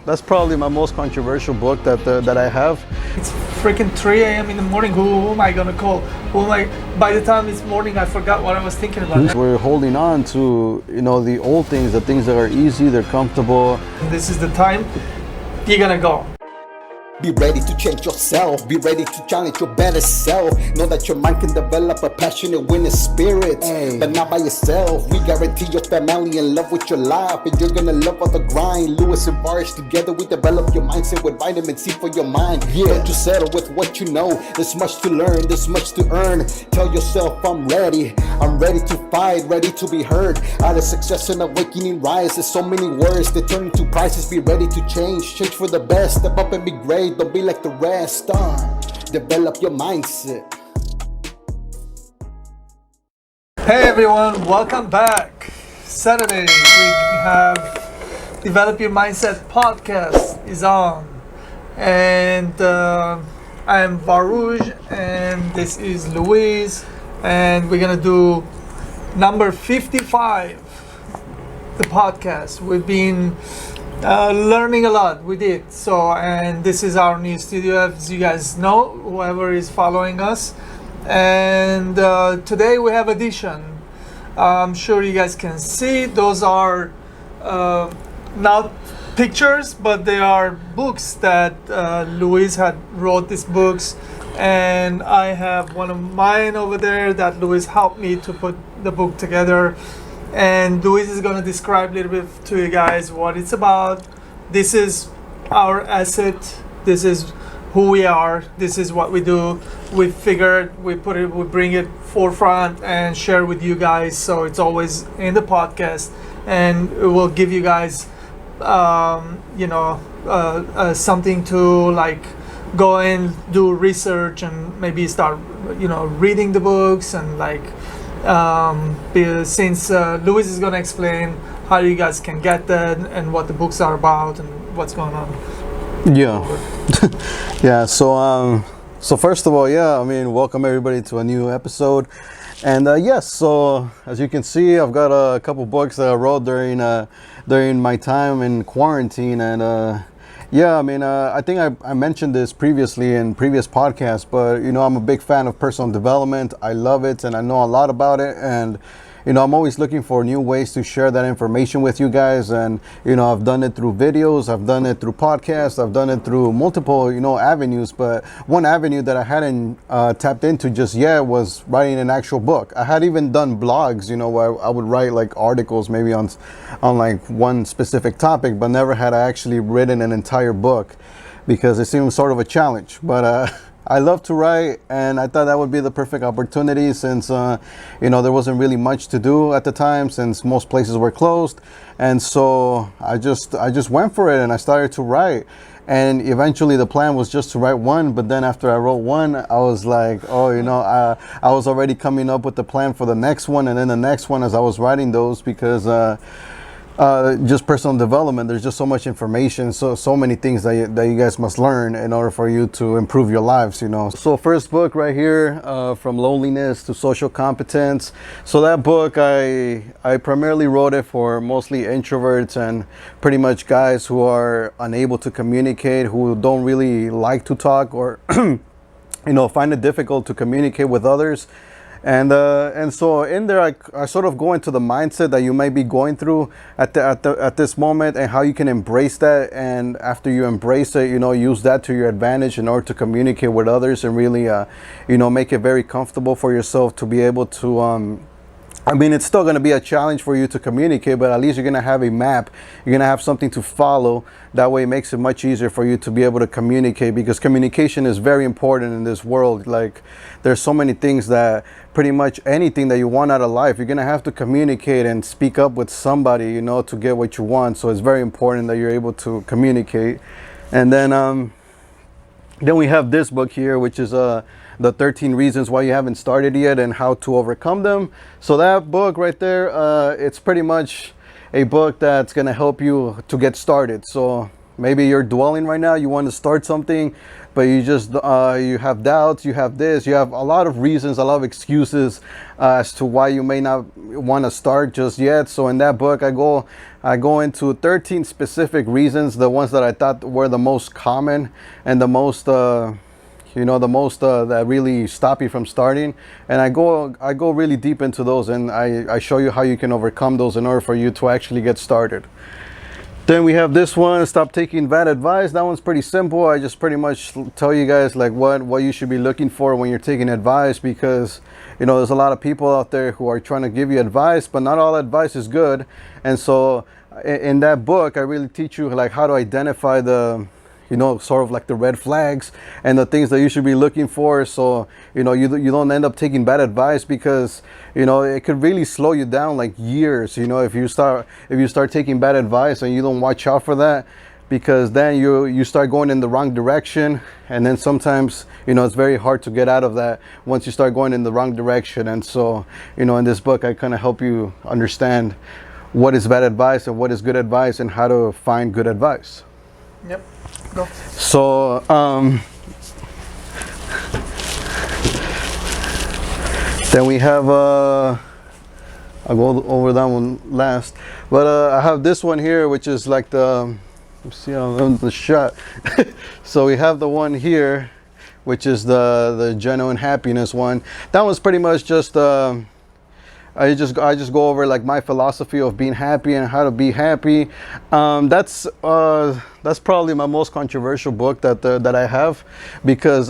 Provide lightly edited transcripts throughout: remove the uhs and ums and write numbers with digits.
That's probably my most controversial book that I have. It's freaking 3 a.m. in the morning. Who am I gonna call? By the time it's morning, I forgot what I was thinking about. We're holding on to, the old things, the things that are easy, they're comfortable. This is the time you're gonna go. Be ready to change yourself. Be ready to challenge your better self. Know that your mind can develop a passionate winning spirit, but not by yourself. We guarantee your family in love with your life, and you're gonna love all the grind. Lewis and Bars together, we develop your mindset with vitamin C for your mind. Don't you settle with what you know. There's much to learn, there's much to earn. Tell yourself I'm ready to fight, ready to be heard. Out of success and awakening rise. There's so many words that turn into prices. Be ready to change for the best. Step up and be great. Don't be like the rest. Develop your mindset. Hey everyone, welcome back. Saturday we have Develop Your Mindset podcast is on, and I am Baruch and this is Luis, and we're gonna do number 55, the podcast. We've been learning a lot with it. So, and this is our new studio, as you guys know, whoever is following us. And today we have addition. I'm sure you guys can see those are not pictures, but they are books that Luis had wrote these books, and I have one of mine over there that Luis helped me to put the book together. And Luis is going to describe a little bit to you guys what it's about. This is our asset. This is who we are. This is what we do. We figured we bring it forefront and share with you guys. So it's always in the podcast, and it will give you guys, something to like go and do research and maybe start, reading the books and like. Since Luis is going to explain how you guys can get that and what the books are about and what's going on. Yeah. So first of all, welcome everybody to a new episode. And yes, so as you can see, I've got a couple books that I wrote during my time in quarantine. And I think I mentioned this previously in previous podcasts, but I'm a big fan of personal development. I love it, and I know a lot about it, and I'm always looking for new ways to share that information with you guys. And I've done it through videos, I've done it through podcasts, I've done it through multiple avenues, but one avenue that I hadn't tapped into just yet was writing an actual book. I had even done blogs, where I would write like articles maybe on like one specific topic, but never had I actually written an entire book because it seemed sort of a challenge. But I love to write, and I thought that would be the perfect opportunity since, there wasn't really much to do at the time since most places were closed. And so I just went for it and I started to write. And eventually the plan was just to write one, but then after I wrote one, I was like, I was already coming up with the plan for the next one and then the next one as I was writing those because, just personal development, there's just so much information, so many things that you guys must learn in order for you to improve your lives. So first book right here, From Loneliness to Social Competence. So that book, I primarily wrote it for mostly introverts and pretty much guys who are unable to communicate, who don't really like to talk, or find it difficult to communicate with others. And so in there, I sort of go into the mindset that you might be going through at this moment, and how you can embrace that. And after you embrace it, use that to your advantage in order to communicate with others and really, make it very comfortable for yourself to be able to. It's still going to be a challenge for you to communicate, but at least you're going to have a map. You're going to have something to follow. That way it makes it much easier for you to be able to communicate, because communication is very important in this world. Like, there's so many things that pretty much anything that you want out of life, you're going to have to communicate and speak up with somebody, to get what you want. So it's very important that you're able to communicate. And then we have this book here, which is the 13 reasons why you haven't started yet and how to overcome them. So that book right there, it's pretty much a book that's going to help you to get started. So maybe you're dwelling right now, you want to start something, but you just you have doubts, you have this, you have a lot of reasons, a lot of excuses as to why you may not want to start just yet. So in that book, I go I go into 13 specific reasons, the ones that I thought were the most common and the most, that really stop you from starting. And I go really deep into those, and I show you how you can overcome those in order for you to actually get started. Then we have this one, stop taking bad advice. That one's pretty simple. I just pretty much tell you guys like what you should be looking for when you're taking advice, because there's a lot of people out there who are trying to give you advice, but not all advice is good. And so in that book, I really teach you like how to identify the sort of like the red flags and the things that you should be looking for, so you don't end up taking bad advice, because it could really slow you down like years, if you start taking bad advice and you don't watch out for that, because then you start going in the wrong direction, and then sometimes it's very hard to get out of that once you start going in the wrong direction. And so in this book I kind of help you understand what is bad advice and what is good advice and how to find good advice. Yep. Go. So then we have I'll go over that one last, but I have this one here, which is like let's see on the shot. So we have the one here, which is the genuine happiness one. That one's pretty much just I just go over like my philosophy of being happy and how to be happy. That's probably my most controversial book that I have, because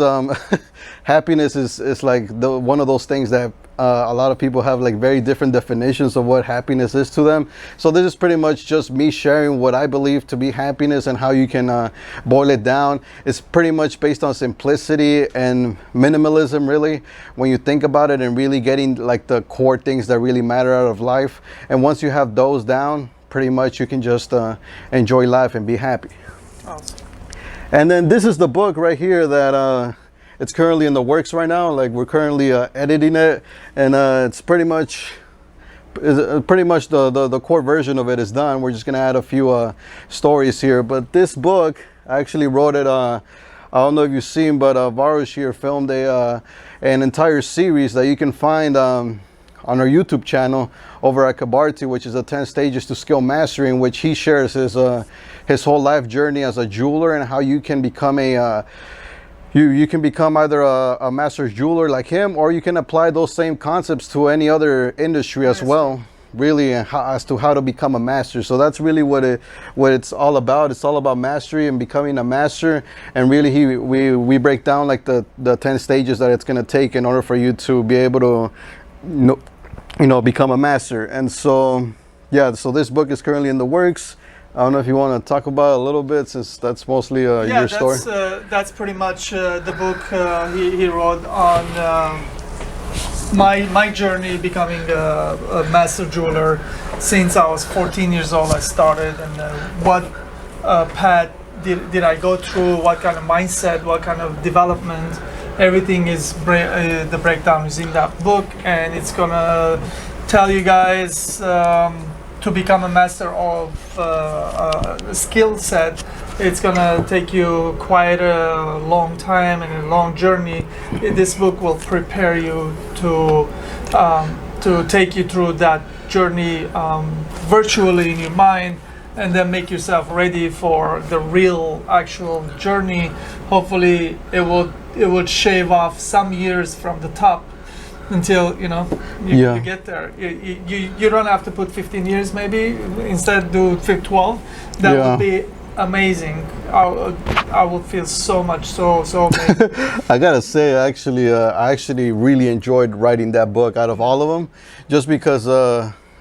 happiness is like one of those things that a lot of people have like very different definitions of what happiness is to them. So this is pretty much just me sharing what I believe to be happiness and how you can boil it down. It's pretty much based on simplicity and minimalism, really, when you think about it, and really getting like the core things that really matter out of life. And once you have those down, pretty much you can just enjoy life and be happy. Awesome. And then this is the book right here that it's currently in the works right now. Like we're currently editing it, and it's pretty much the core version of it is done. We're just gonna add a few stories here. But this book, I actually wrote it. I don't know if you've seen, but Varush here filmed an entire series that you can find on our YouTube channel over at Kabarti, which is the 10 stages to skill mastery, in which he shares his whole life journey as a jeweler and how you can become you can become either a master jeweler like him, or you can apply those same concepts to any other industry as well, really, as to how to become a master. So that's really what it's all about. It's all about mastery and becoming a master. And really we break down like the 10 stages that it's going to take in order for you to be able to become a master. And so so this book is currently in the works. I don't know if you want to talk about it a little bit, since that's mostly your story. That's pretty much the book he wrote on my journey becoming a master jeweler. Since I was 14 years old, I started, and what path did I go through, what kind of mindset, what kind of development. Everything is the breakdown is in that book, and it's gonna tell you guys to become a master of a skill set. It's gonna take you quite a long time and a long journey. This book will prepare you to take you through that journey virtually in your mind, and then make yourself ready for the real actual journey. Hopefully it will shave off some years from the top until you get there. You don't have to put 15 years, maybe instead do 12. That would be amazing. I would feel so amazing. I gotta say, I actually really enjoyed writing that book out of all of them, just because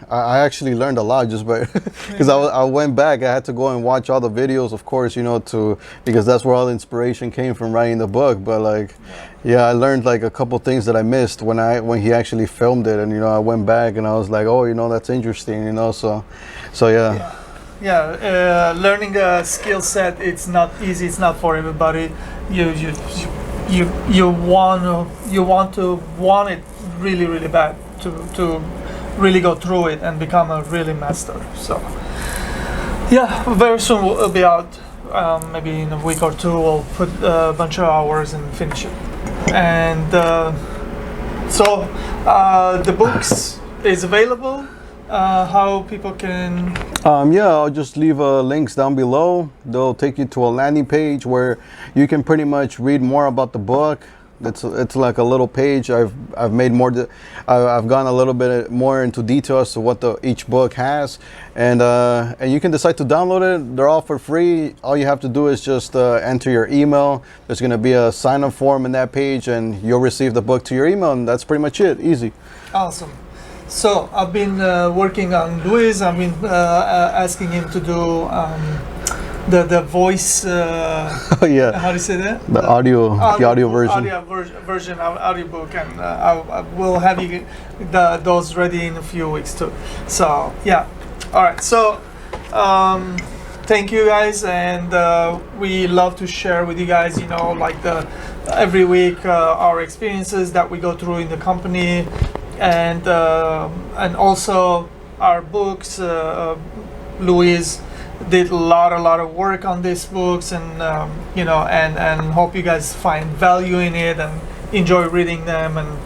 I actually learned a lot just by because I went back. I had to go and watch all the videos, of course, because that's where all the inspiration came from, writing the book. But I learned like a couple things that I missed when he actually filmed it, and I went back and I was like, oh, that's interesting, so yeah. Learning a skill set, it's not easy. It's not for everybody. You want it really, really bad to really go through it and become a really master. So very soon we'll be out. Maybe in a week or two we'll put a bunch of hours and finish it. And the books is available. how people can. Yeah, I'll just leave links down below. They'll take you to a landing page where you can pretty much read more about the book. It's like a little page. I've made more. I've gone a little bit more into detail as to what each book has, and you can decide to download it. They're all for free. All you have to do is just enter your email. There's going to be a sign-up form in that page, and you'll receive the book to your email, and that's pretty much it. Easy. Awesome. So I've been working on Luis. I've been asking him to do the voice. Oh yeah. How do you say that? The audio version. Version of audiobook, and I will have you those ready in a few weeks too. So yeah. All right. So thank you guys, and we love to share with you guys. You know, like every week our experiences that we go through in the company. And also our books. Luis did a lot of work on these books, and and hope you guys find value in it and enjoy reading them. And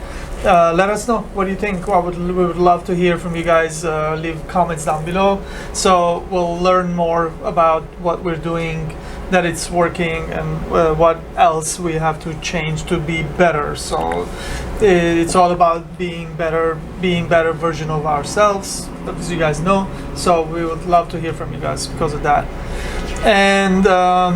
let us know what you think. We would love to hear from you guys. Leave comments down below, so we'll learn more about what we're doing, that it's working, and what else we have to change to be better. So it's all about being better version of ourselves, as you guys know. So we would love to hear from you guys because of that. And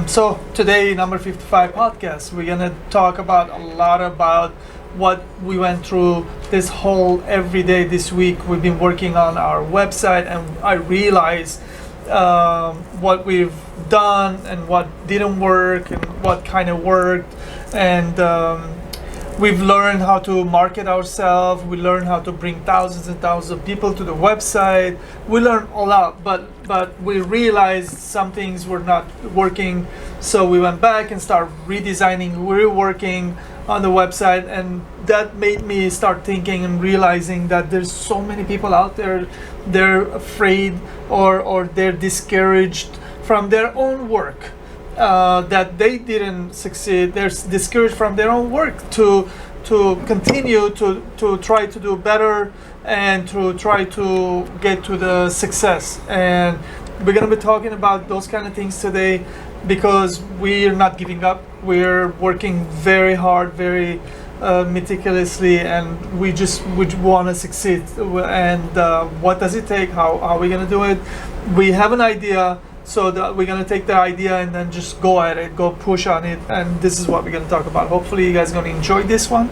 so today, number 55 podcast, we're gonna talk about a lot about what we went through this whole every day this week. We've been working on our website, and I realized what we've done and what didn't work and what kind of worked, and we've learned how to market ourselves. We learned how to bring thousands and thousands of people to the website. We learned a lot, but we realized some things were not working, so we went back and started redesigning, reworking on the website, and that made me start thinking and realizing that there's so many people out there, they're afraid or they're discouraged from their own work, that they didn't succeed. They're discouraged from their own work to continue to try to do better and to try to get to the success. And we're going to be talking about those kind of things today, because we're not giving up. We're working very hard, very meticulously, and we want to succeed. And what does it take? How are we going to do it? We have an idea, so that we're going to take the idea and then just go at it, go push on it. And this is what we're going to talk about. Hopefully you guys are going to enjoy this one.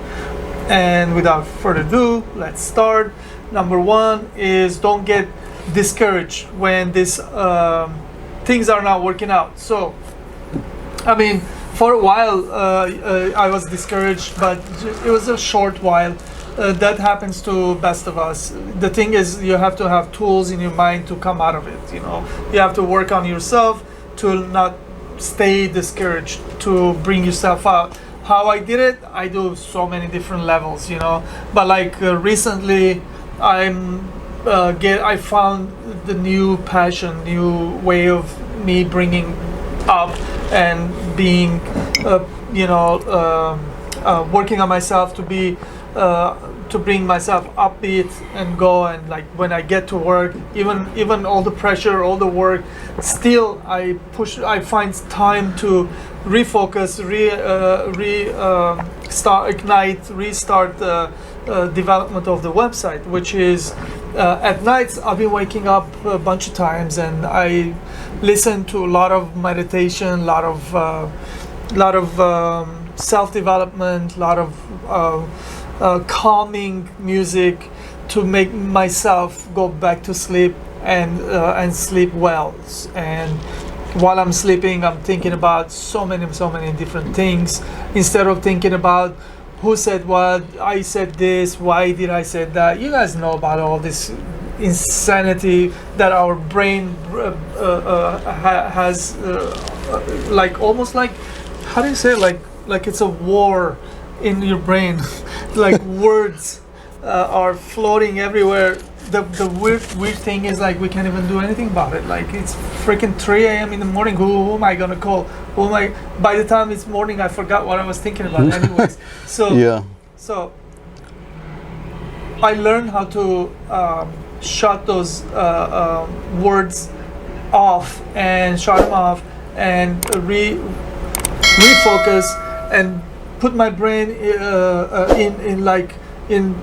And without further ado, let's start. Number one is don't get discouraged when these things are not working out. So, I mean, for a while I was discouraged, but it was a short while. That happens to best of us. The thing is, you have to have tools in your mind to come out of it. You know, you have to work on yourself to not stay discouraged, to bring yourself out. How I did it, I do so many different levels, you know. But like recently, I found the new passion, new way of me bringing up and being, working on myself to bring myself upbeat and go. And like when I get to work, even all the pressure, all the work, still I find time to refocus, restart the development of the website, which is at nights. I've been waking up a bunch of times, and I listen to a lot of meditation, a lot of self-development, a lot of calming music to make myself go back to sleep and sleep well. And while I'm sleeping, I'm thinking about so many different things, instead of thinking about who said what, I said this, why did I say that. You guys know about all this insanity that our brain has, like almost like, how do you say, like it's a war in your brain. Like words are floating everywhere. The weird thing is, like, we can't even do anything about it. Like, it's freaking 3 a.m. in the morning. Who am I gonna call? By the time it's morning, I forgot what I was thinking about anyways. So yeah. So I learned how to shut those words off and shut them off and refocus and put my brain in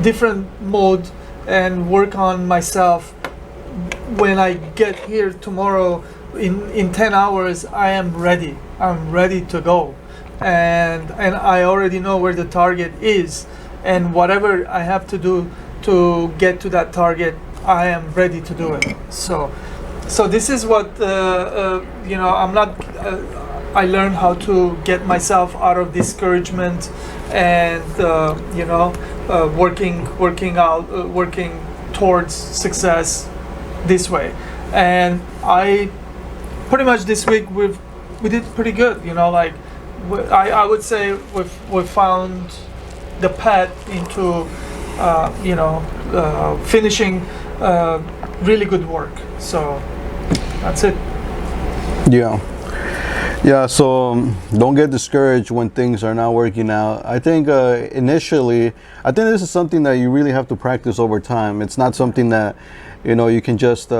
different mode and work on myself. When I get here tomorrow in 10 hours, I am ready. I'm ready to go, and I already know where the target is, and whatever I have to do to get to that target, I am ready to do it. So this is what I'm not. I learned how to get myself out of discouragement, and working towards success this way. And I pretty much this week we did pretty good. I would say we found the path into finishing really good work. So that's it. Yeah, so don't get discouraged when things are not working out. I think initially, I think this is something that you really have to practice over time. It's not something that, you can just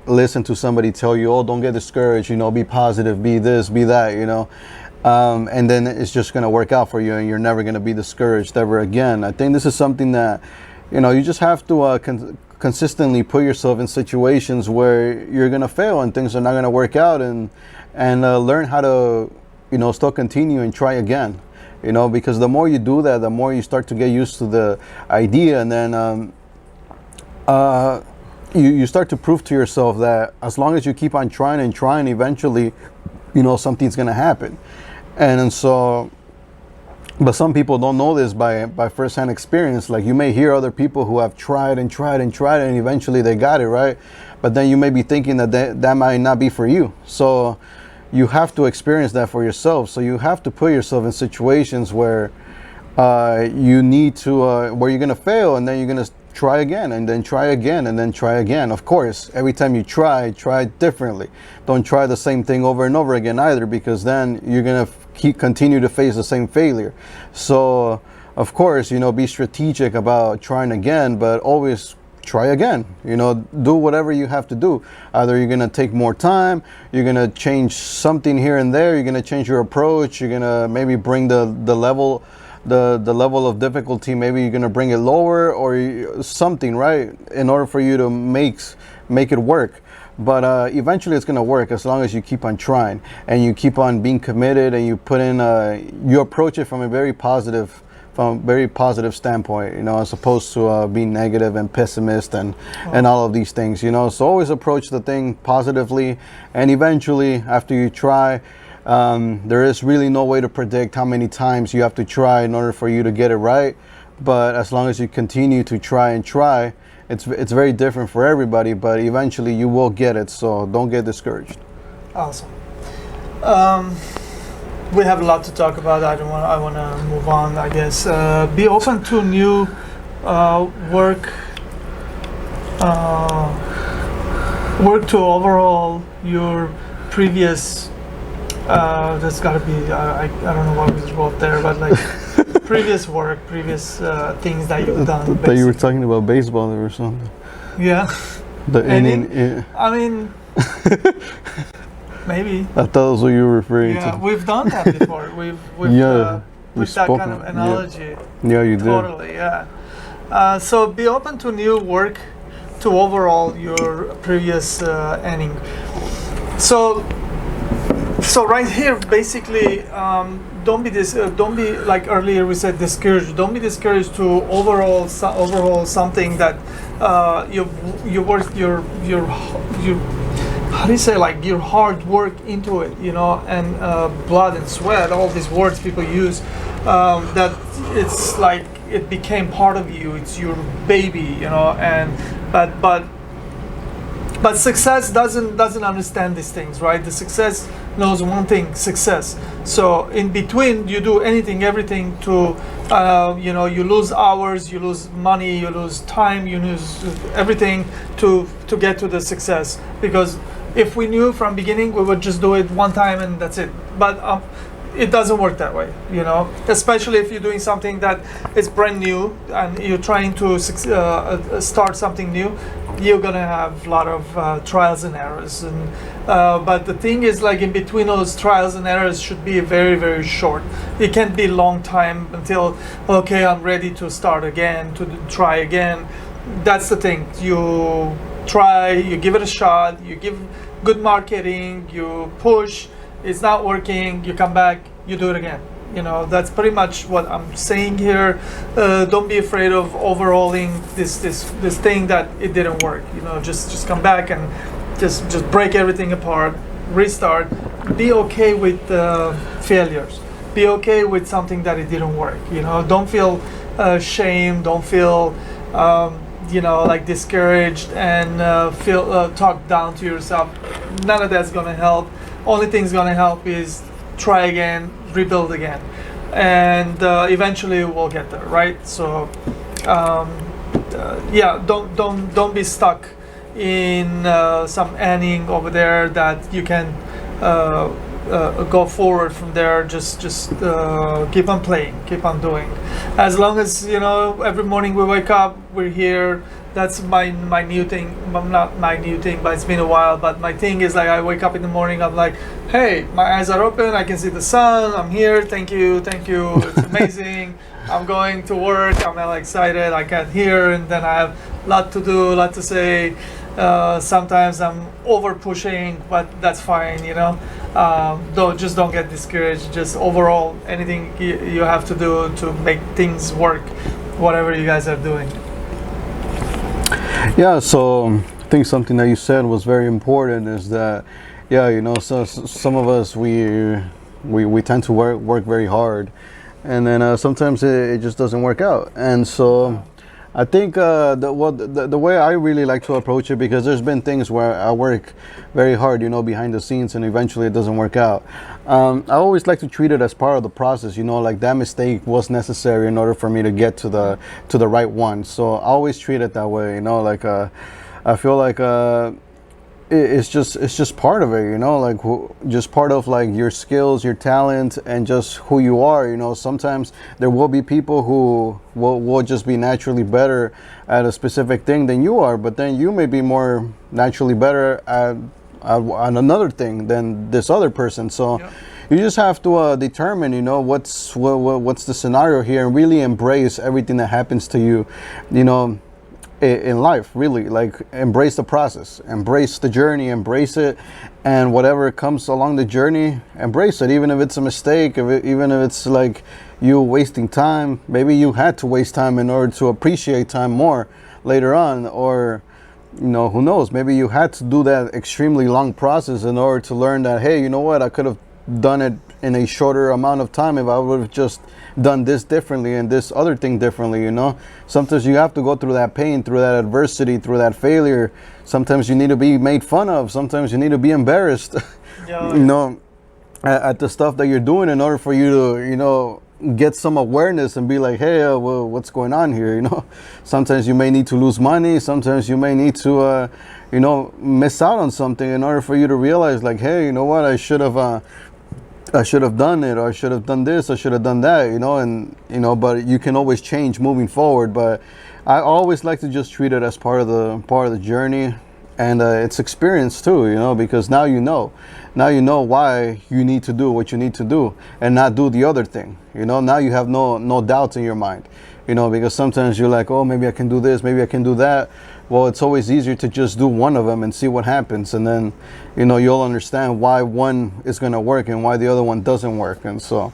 listen to somebody tell you, oh, don't get discouraged, be positive, be this, be that, and then it's just going to work out for you and you're never going to be discouraged ever again. I think this is something that, you just have to consistently put yourself in situations where you're going to fail and things are not going to work out, and learn how to, still continue and try again, because the more you do that, the more you start to get used to the idea, and then you start to prove to yourself that as long as you keep on trying and trying, eventually, something's going to happen. And so, but some people don't know this by first-hand experience. Like, you may hear other people who have tried and tried and tried and eventually they got it right, but then you may be thinking that might not be for you. So you have to experience that for yourself. So you have to put yourself in situations where you need to where you're going to fail, and then you're going to try again, and then try again, and then try again. Of course, every time you try differently. Don't try the same thing over and over again either, because then you're going to continue to face the same failure. So of course, be strategic about trying again, but always try again. Do whatever you have to do. Either you're going to take more time, you're going to change something here and there, you're going to change your approach, you're going to maybe bring the level of difficulty, maybe you're going to bring it lower or something, right, in order for you to make it work. But eventually it's going to work as long as you keep on trying and you keep on being committed, and you put in you approach it from a very positive standpoint, as opposed to being negative and pessimist and all of these things, so always approach the thing positively, and eventually after you try, there is really no way to predict how many times you have to try in order for you to get it right. But as long as you continue to try and try, it's very different for everybody, but eventually you will get it. So don't get discouraged. Awesome. We have a lot to talk about. I want to move on, I guess. Be open to new work to overhaul your previous. That's got to be. I don't know what was wrote there, but like previous things that you've done. I thought you were talking about baseball or something. Yeah. I mean. Maybe. I thought that was what you were referring to. Yeah, we've done that before. We've with that kind of analogy. Yeah, you did. Totally, yeah. So be open to new work to overall your previous inning. So right here, basically, don't be like earlier we said discouraged. Don't be discouraged to overhaul something that you work your how do you say, like, your hard work into it, and blood and sweat, all these words people use, that it's like it became part of you. It's your baby, and but success doesn't understand these things, right? The success knows one thing: success. So in between, you do anything, everything to, you lose hours, you lose money, you lose time, you lose everything to get to the success. Because if we knew from beginning, we would just do it one time and that's it. But it doesn't work that way, especially if you're doing something that is brand new and you're trying to start something new. you're gonna have a lot of trials and errors, and but the thing is, like, in between those trials and errors should be very, very short. It can't be long time until, okay, I'm ready to start again, to try again. That's the thing. You try, you give it a shot, you give good marketing, you push, it's not working, you come back, you do it again. That's pretty much what I'm saying here. Don't be afraid of overhauling this thing that it didn't work. Just come back and just break everything apart, restart. Be okay with failures. Be okay with something that it didn't work. Don't feel shame. Don't feel like discouraged and feel talk down to yourself. None of that's gonna help. Only thing's gonna help is try again, rebuild again, and eventually we'll get there, right? So don't be stuck in some ending over there that you can go forward from there. Just keep on playing, keep on doing. As long as every morning we wake up, we're here. That's my new thing. Not my new thing, but it's been a while. But my thing is, like, I wake up in the morning, I'm like, hey, my eyes are open, I can see the sun, I'm here, thank you, it's amazing. I'm going to work, I'm all excited, I get here, and then I have a lot to do, a lot to say. Sometimes I'm over pushing, but that's fine, don't get discouraged. Just overall, anything you have to do to make things work, whatever you guys are doing. Yeah, so I think something that you said was very important is that, so some of us, we tend to work very hard, and then sometimes it just doesn't work out. And so I think the way I really like to approach it, because there's been things where I work very hard, behind the scenes, and eventually it doesn't work out. I always like to treat it as part of the process, like that mistake was necessary in order for me to get to the right one. So I always treat it that way, like I feel like it's just part of it, like just part of like your skills, your talent, and just who you are. Sometimes there will be people who will just be naturally better at a specific thing than you are, but then you may be more naturally better at another thing than this other person. So you just have to determine, what's the scenario here, and really embrace everything that happens to you, in life. Really, like, embrace the process, embrace the journey, embrace it, and whatever comes along the journey, embrace it, even if it's a mistake, even if it's like you wasting time. Maybe you had to waste time in order to appreciate time more later on, or who knows, maybe you had to do that extremely long process in order to learn that, hey, I could have done it in a shorter amount of time if I would have just done this differently and this other thing differently. Sometimes you have to go through that pain, through that adversity, through that failure. Sometimes you need to be made fun of, sometimes you need to be embarrassed at the stuff that you're doing, in order for you to get some awareness and be like, hey, well, what's going on here? Sometimes you may need to lose money, sometimes you may need to miss out on something in order for you to realize, like, hey, what, I should have done it, or I should have done this, I should have done that, and but you can always change moving forward. But I always like to just treat it as part of the journey, and it's experience too, because now you know why you need to do what you need to do and not do the other thing. Now you have no doubts in your mind, because sometimes you're like, oh, maybe I can do this, maybe I can do that. Well, it's always easier to just do one of them and see what happens, and then you'll understand why one is going to work and why the other one doesn't work. And so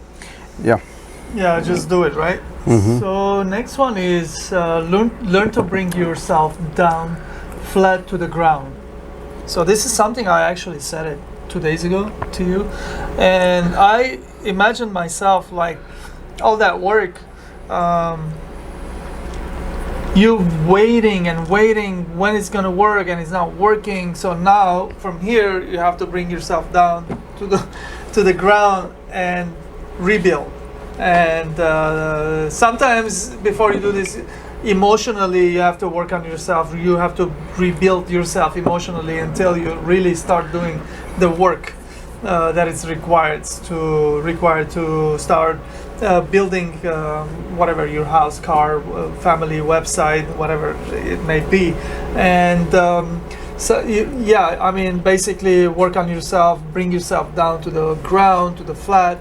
just do it, right? Mm-hmm. So next one is learn to bring yourself down flat to the ground. So this is something I actually said it 2 days ago to you, and I imagined myself like all that work, you waiting and waiting when it's gonna work, and it's not working. So now from here you have to bring yourself down to the ground and rebuild. And sometimes before you do this emotionally, you have to work on yourself. You have to rebuild yourself emotionally until you really start doing the work. that is required to start building whatever your house, car, family, website, whatever it may be. And I mean, basically work on yourself, bring yourself down to the ground, to the flat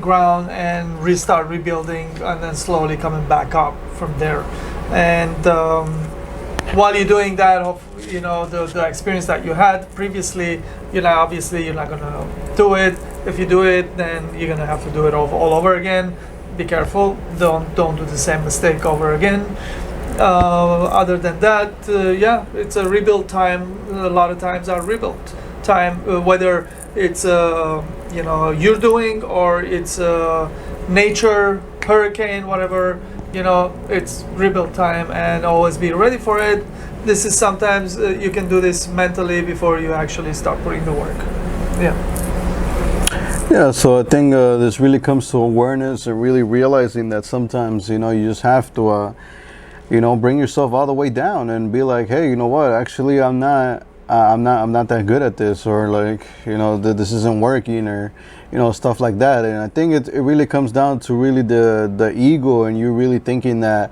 ground, and restart rebuilding, and then slowly coming back up from there. And while you're doing that, the experience that you had previously, obviously you're not gonna do it. If you do it, then you're gonna have to do it all over again. Be careful. Don't do the same mistake over again. Other than that, it's a rebuild time. A lot of times are rebuild time, whether it's you're doing, or it's nature, hurricane, whatever. It's rebuild time, and always be ready for it. This is sometimes you can do this mentally before you actually start putting the work. Yeah, so I think this really comes to awareness and really realizing that sometimes you just have to bring yourself all the way down and be like, hey, you know what, actually I'm not that good at this, or like this isn't working, or stuff like that. And I think it really comes down to really the ego, and you really thinking that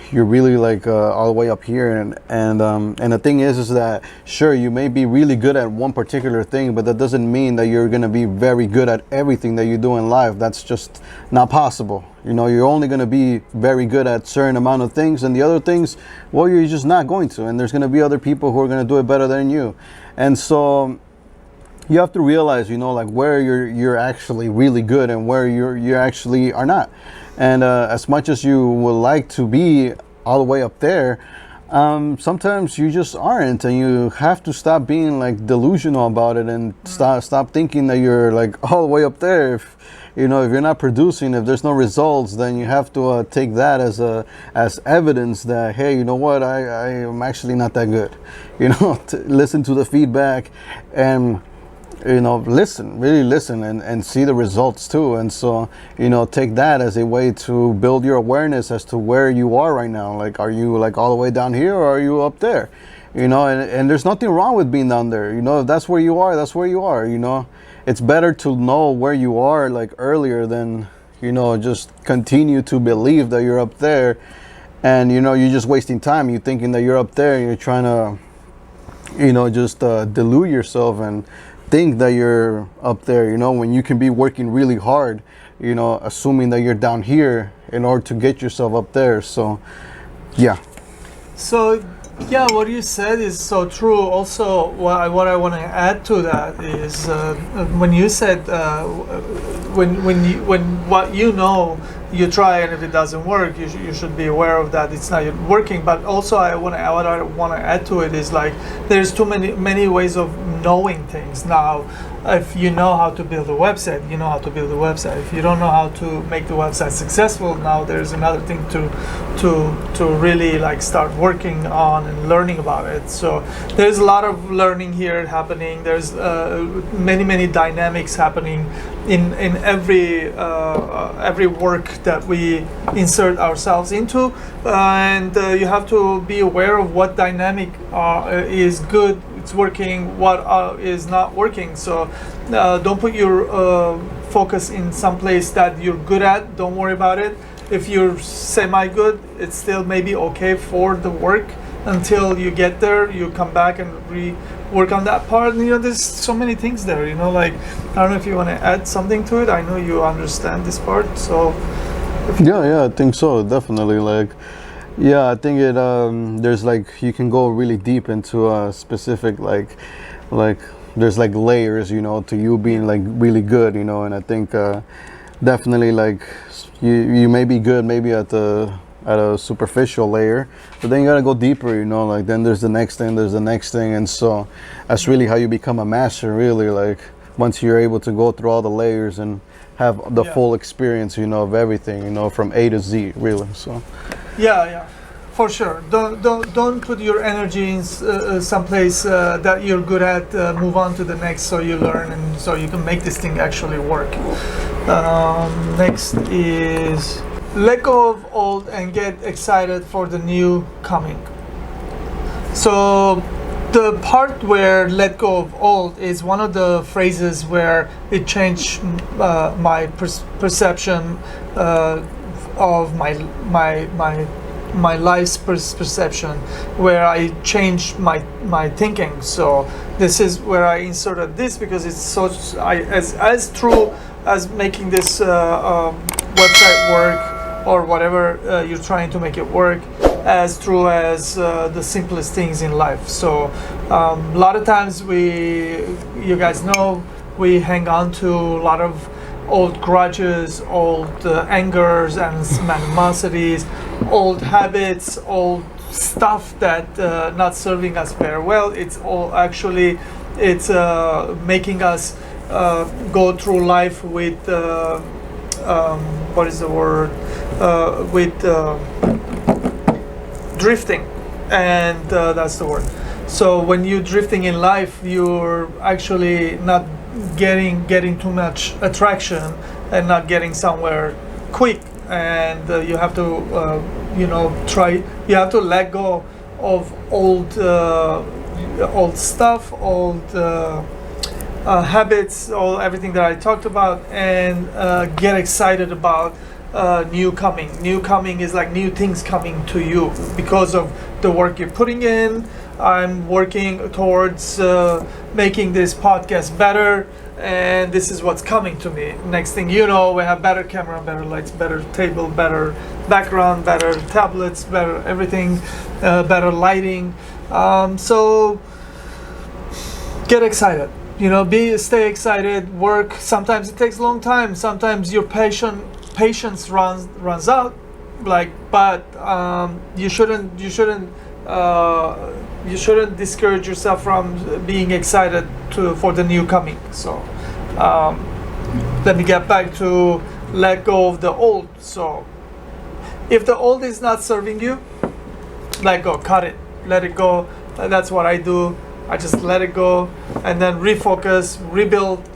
you're really like all the way up here, and the thing is that sure, you may be really good at one particular thing, but that doesn't mean that you're gonna be very good at everything that you do in life. That's just not possible. You're only gonna be very good at certain amount of things, and the other things, well, you're just not going to. And there's gonna be other people who are gonna do it better than you, and so you have to realize, like where you're actually really good and where you actually are not. And as much as you would like to be all the way up there, sometimes you just aren't, and you have to stop being like delusional about it, and stop thinking that you're like all the way up there. If you're not producing, if there's no results, then you have to take that as evidence that, hey, you know what, I am actually not that good. Listen to the feedback, and really listen and see the results too. And so, take that as a way to build your awareness as to where you are right now. Like, are you like all the way down here, or are you up there? And there's nothing wrong with being down there. If that's where you are, that's where you are. It's better to know where you are like earlier than, just continue to believe that you're up there. And, you're just wasting time. You're thinking that you're up there, and you're trying to, just delude yourself and think that you're up there, when you can be working really hard, assuming that you're down here in order to get yourself up there. So, yeah. So, what you said is so true. Also, what I want to add to that is when you said when what you try, and if it doesn't work, you should be aware of that it's not working. But also, what I want to add to it is like there's too many ways of knowing things. Now, if you know how to build a website, you know how to build a website. If you don't know how to make the website successful, now there's another thing to really like start working on and learning about it. So there's a lot of learning here happening. There's many dynamics happening in every work that we insert ourselves into, and you have to be aware of what dynamic is good, it's working, what is not working. So don't put your focus in some place that you're good at. Don't worry about it. If you're semi-good, it's still maybe okay for the work until you get there. You come back and work on that part. There's so many things there. Like, I don't know if you want to add something to it. I know you understand this part, so. Yeah, I think so. Definitely. Like, yeah, I think it. There's like you can go really deep into a specific like there's like layers, to you being like really good, and I think definitely like you may be good maybe at a superficial layer, but then you gotta go deeper, like then there's the next thing, and so that's really how you become a master, really, like once you're able to go through all the layers and have the full experience, of everything, from A to Z, really. So yeah, for sure. Don't put your energy in someplace that you're good at. Move on to the next, so you learn, and so you can make this thing actually work. Next is let go of old and get excited for the new coming. So the part where let go of old is one of the phrases where it changed my perception of my life's perception, where I changed my thinking. So this is where I inserted this, because it's so as true as making this website work, or whatever you're trying to make it work, as true as the simplest things in life. So a lot of times you guys know, we hang on to a lot of old grudges, old angers and animosities, old habits, old stuff that not serving us very well. It's all actually, it's making us go through life with what is the word, with drifting, and that's the word. So when you're drifting in life, you're actually not getting too much attraction and not getting somewhere quick, and you have to you have to let go of old stuff, old habits, everything that I talked about, and get excited about new coming. New coming is like new things coming to you because of the work you're putting in. I'm working towards making this podcast better, and this is what's coming to me. Next thing you know, we have better camera, better lights, better table, better background, better tablets, better everything, better lighting. So get excited. Stay excited. Work. Sometimes it takes a long time. Sometimes your patience runs out. But you shouldn't discourage yourself from being excited for the new coming. So let me get back to let go of the old. So if the old is not serving you, let go, cut it, let it go. That's what I do. I just let it go and then refocus, rebuild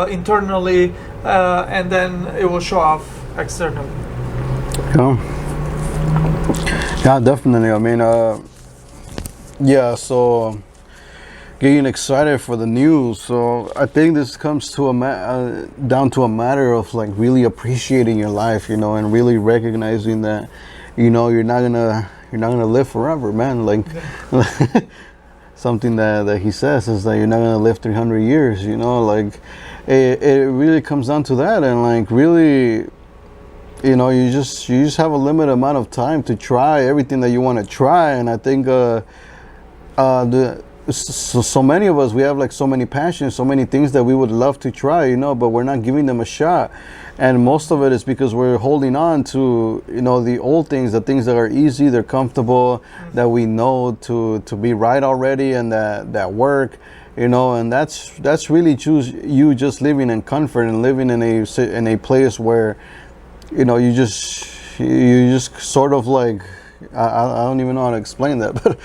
internally, and then it will show off externally. Yeah, definitely. I mean, so getting excited for the news. So I think this comes to down to a matter of like really appreciating your life, and really recognizing that, you're not gonna live forever, man. Like something that he says is that you're not gonna live 300 years. Like it really comes down to that, and like really, you just have a limited amount of time to try everything that you want to try. And I think so many of us, we have like so many passions, so many things that we would love to try, but we're not giving them a shot. And most of it is because we're holding on to, the old things, the things that are easy, they're comfortable, that we know to be right already, and that work, and that's really you just living in comfort and living in a place where, you just sort of like, I don't even know how to explain that, but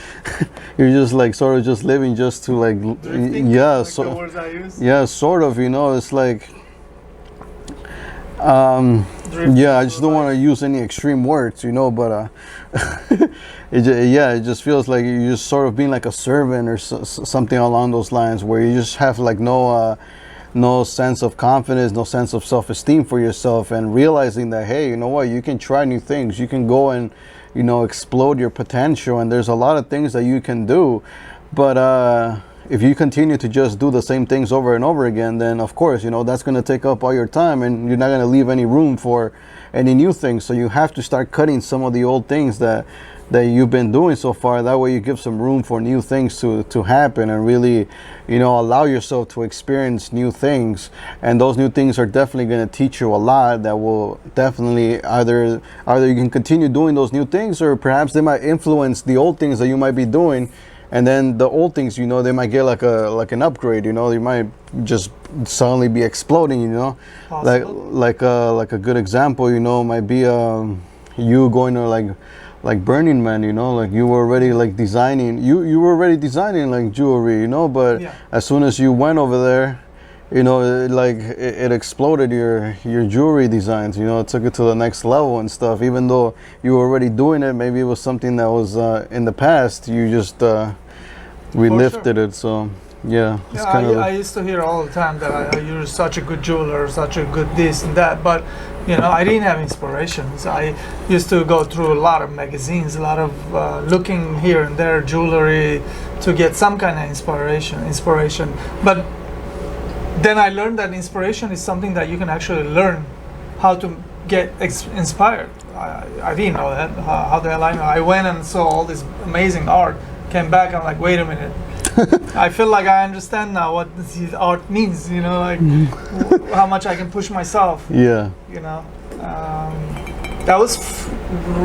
you're just like sort of just living just to like, drifting, yeah, like so the words I use. Yeah, sort of, it's like, Drifting, yeah, I just don't want to use any extreme words, but it just feels like you're just sort of being like a servant or something along those lines, where you just have like no sense of confidence, no sense of self-esteem for yourself, and realizing that, hey, you know what, you can try new things, you can go and explode your potential, and there's a lot of things that you can do. But if you continue to just do the same things over and over again, then of course, that's going to take up all your time, and you're not going to leave any room for any new things. So you have to start cutting some of the old things that you've been doing so far. That way you give some room for new things to happen, and really, allow yourself to experience new things. And those new things are definitely going to teach you a lot that will definitely either you can continue doing those new things, or perhaps they might influence the old things that you might be doing. And then the old things, they might get like an upgrade. They might just suddenly be exploding. Like a good example, might be you going to like Burning Man. Like you were already like designing. You were already designing like jewelry. But Yeah. as soon as you went over there, it exploded your jewelry designs. It took it to the next level and stuff. Even though you were already doing it, maybe it was something that was in the past. You just we For lifted sure. it. So yeah, it's Yeah, kind I used to hear all the time that you're such a good jeweler, such a good this and that, but I didn't have inspirations. I used to go through a lot of magazines, a lot of looking here and there, jewelry, to get some kind of inspiration. But then I learned that inspiration is something that you can actually learn how to get inspired. I didn't know that. How the hell I know? I went and saw all this amazing art, came back, I'm like, wait a minute. I feel like I understand now what this art means, like how much I can push myself. yeah. That was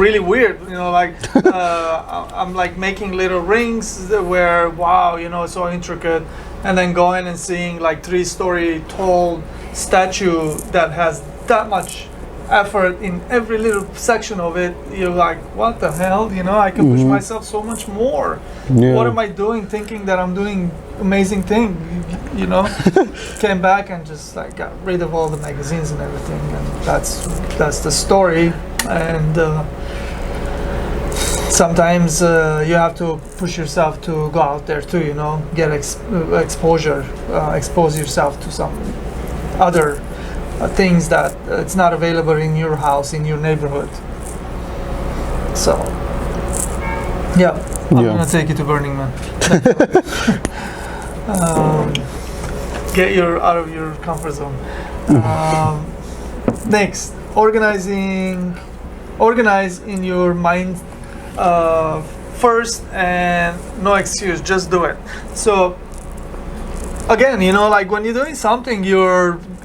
really weird, like I'm like making little rings where, wow, so intricate, and then going and seeing like 3-story tall statue that has that much effort in every little section of it. You're like, what the hell, I can push myself so much more. Yeah. What am I doing thinking that I'm doing amazing thing, Came back and just like got rid of all the magazines and everything, and that's the story. And sometimes you have to push yourself to go out there too, get exposure, expose yourself to some other things that it's not available in your house, in your neighborhood. So yeah, I'm gonna take you to Burning Man. Get you out of your comfort zone. Next, organize in your mind first, and no excuse, just do it. So again, like when you're doing something,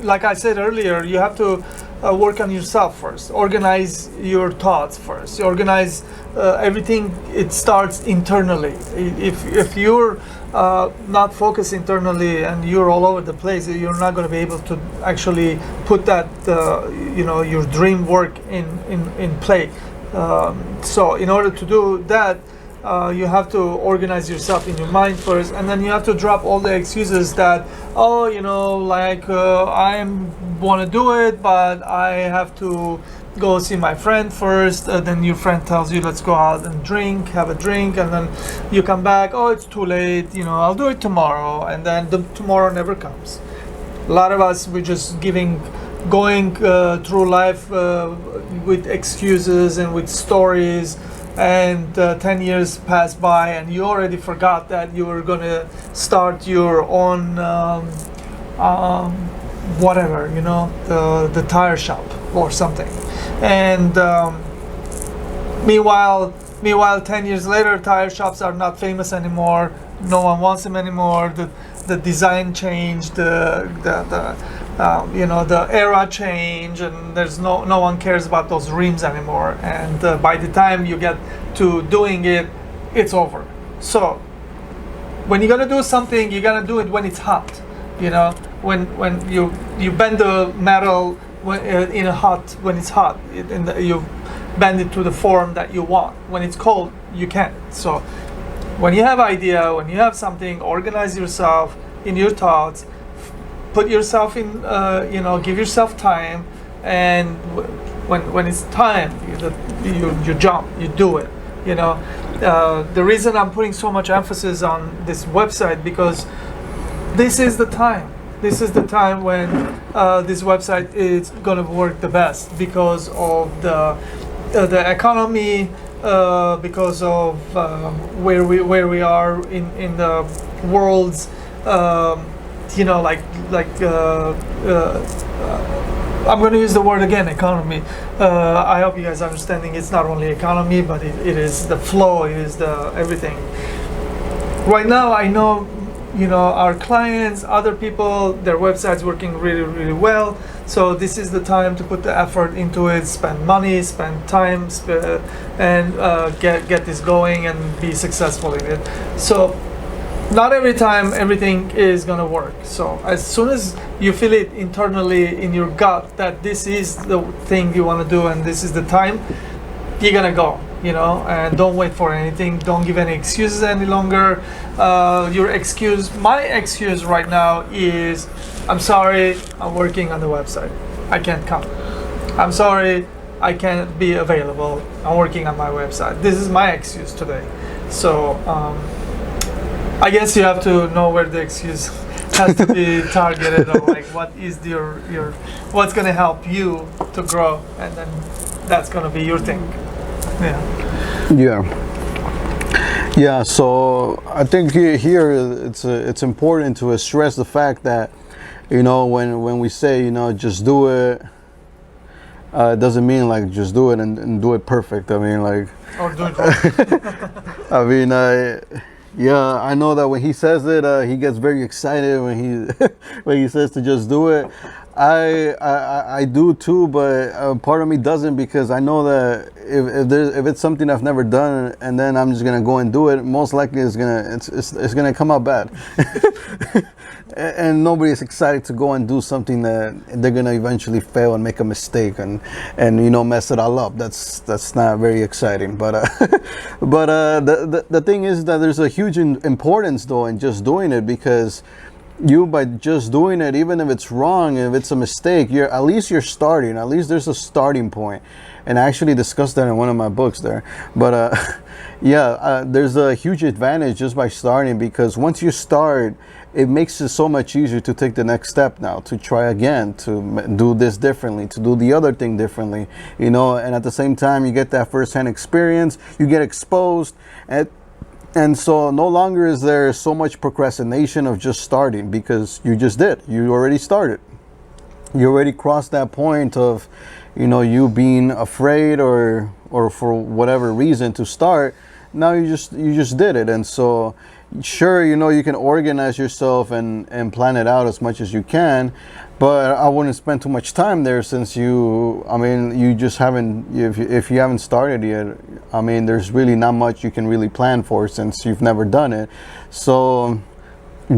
like I said earlier, you have to work on yourself first. Organize your thoughts first. Organize everything. It starts internally. If you're not focused internally and you're all over the place, you're not going to be able to actually put that your dream work in play. So in order to do that, you have to organize yourself in your mind first, and then you have to drop all the excuses that, I want to do it, but I have to go see my friend first. Then your friend tells you, let's go out and have a drink, and then you come back, oh, it's too late, I'll do it tomorrow, and then tomorrow never comes. A lot of us, we're just going through life with excuses and with stories, and 10 years pass by and you already forgot that you were going to start your own whatever, the tire shop or something. And meanwhile 10 years later, tire shops are not famous anymore. No one wants them anymore. The design changed, the era changed, and there's no one cares about those rims anymore. And by the time you get to doing it, it's over. So when you're gonna do something, you gotta do it when it's hot. When you bend the metal when it's hot, you bend it to the form that you want. When it's cold, you can't. So when you have idea, when you have something, organize yourself in your thoughts, put yourself in, give yourself time, and when it's time, you jump, you do it. The reason I'm putting so much emphasis on this website, because this is the time. This is the time when this website is going to work the best, because of the economy, because of where we are in the world's, I'm going to use the word again, economy. I hope you guys are understanding. It's not only economy, but it is the flow, it is the everything. Right now, I know, our clients, other people, their website's working really, really well. So this is the time to put the effort into it, spend money, spend time, and get this going and be successful in it. So not every time everything is gonna work. So as soon as you feel it internally in your gut that this is the thing you want to do and this is the time, you're gonna go. And don't wait for anything. Don't give any excuses any longer. My excuse right now is, I'm sorry, I'm working on the website. I can't come. I'm sorry, I can't be available. I'm working on my website. This is my excuse today. So I guess you have to know where the excuse has to be targeted, or like what is your what's gonna help you to grow, and then that's gonna be your thing. Yeah. Yeah. So I think here it's important to stress the fact that, you know, when we say, you know, just do it, it doesn't mean like just do it and do it perfect. I mean, like, Or do it wrong. I mean, yeah, I know that when he says it, he gets very excited when he when he says to just do it. I do too, but part of me doesn't, because I know that if it's something I've never done and then I'm just gonna go and do it, most likely it's gonna come out bad. And nobody's excited to go and do something that they're gonna eventually fail and make a mistake and you know, mess it all up. That's not very exciting. But the thing is that there's a huge importance though in just doing it, because you, by just doing it, even if it's wrong, if it's a mistake, at least you're starting. At least there's a starting point. And I actually discussed that in one of my books there. But yeah, there's a huge advantage just by starting, because once you start, it makes it so much easier to take the next step now, to try again, to do this differently, to do the other thing differently, you know. And at the same time, you get that first-hand experience, you get exposed, and so no longer is there so much procrastination of just starting, because you just did. You already started. You already crossed that point of, you know, you being afraid or for whatever reason to start. Now you just did it. And so sure, you know, you can organize yourself and plan it out as much as you can, but I wouldn't spend too much time there, since you just haven't, if you haven't started yet, I mean, there's really not much you can really plan for, since you've never done it. So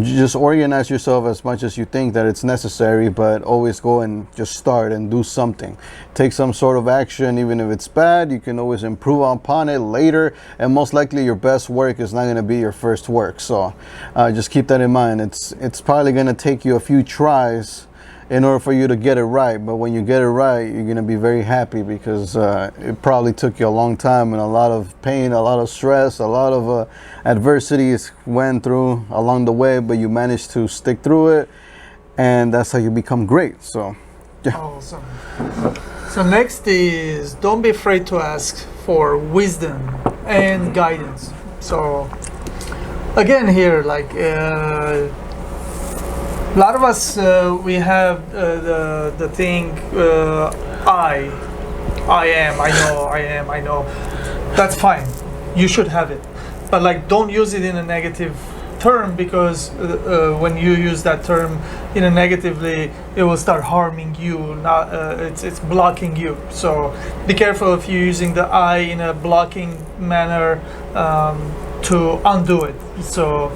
just organize yourself as much as you think that it's necessary, but always go and just start and do something. Take some sort of action, even if it's bad. You can always improve upon it later, and most likely your best work is not going to be your first work. So just keep that in mind. It's probably going to take you a few tries in order for you to get it right, but when you get it right, you're going to be very happy, because it probably took you a long time and a lot of pain, a lot of stress, a lot of adversities went through along the way, but you managed to stick through it, and that's how you become great. So yeah. Awesome. So next is, don't be afraid to ask for wisdom and guidance. So again here, like a lot of us, we have the thing, I am, I know. That's fine. You should have it. But like, don't use it in a negative term, because when you use that term in a negatively, it will start harming you. Not, it's blocking you. So be careful if you're using the I in a blocking manner to undo it. So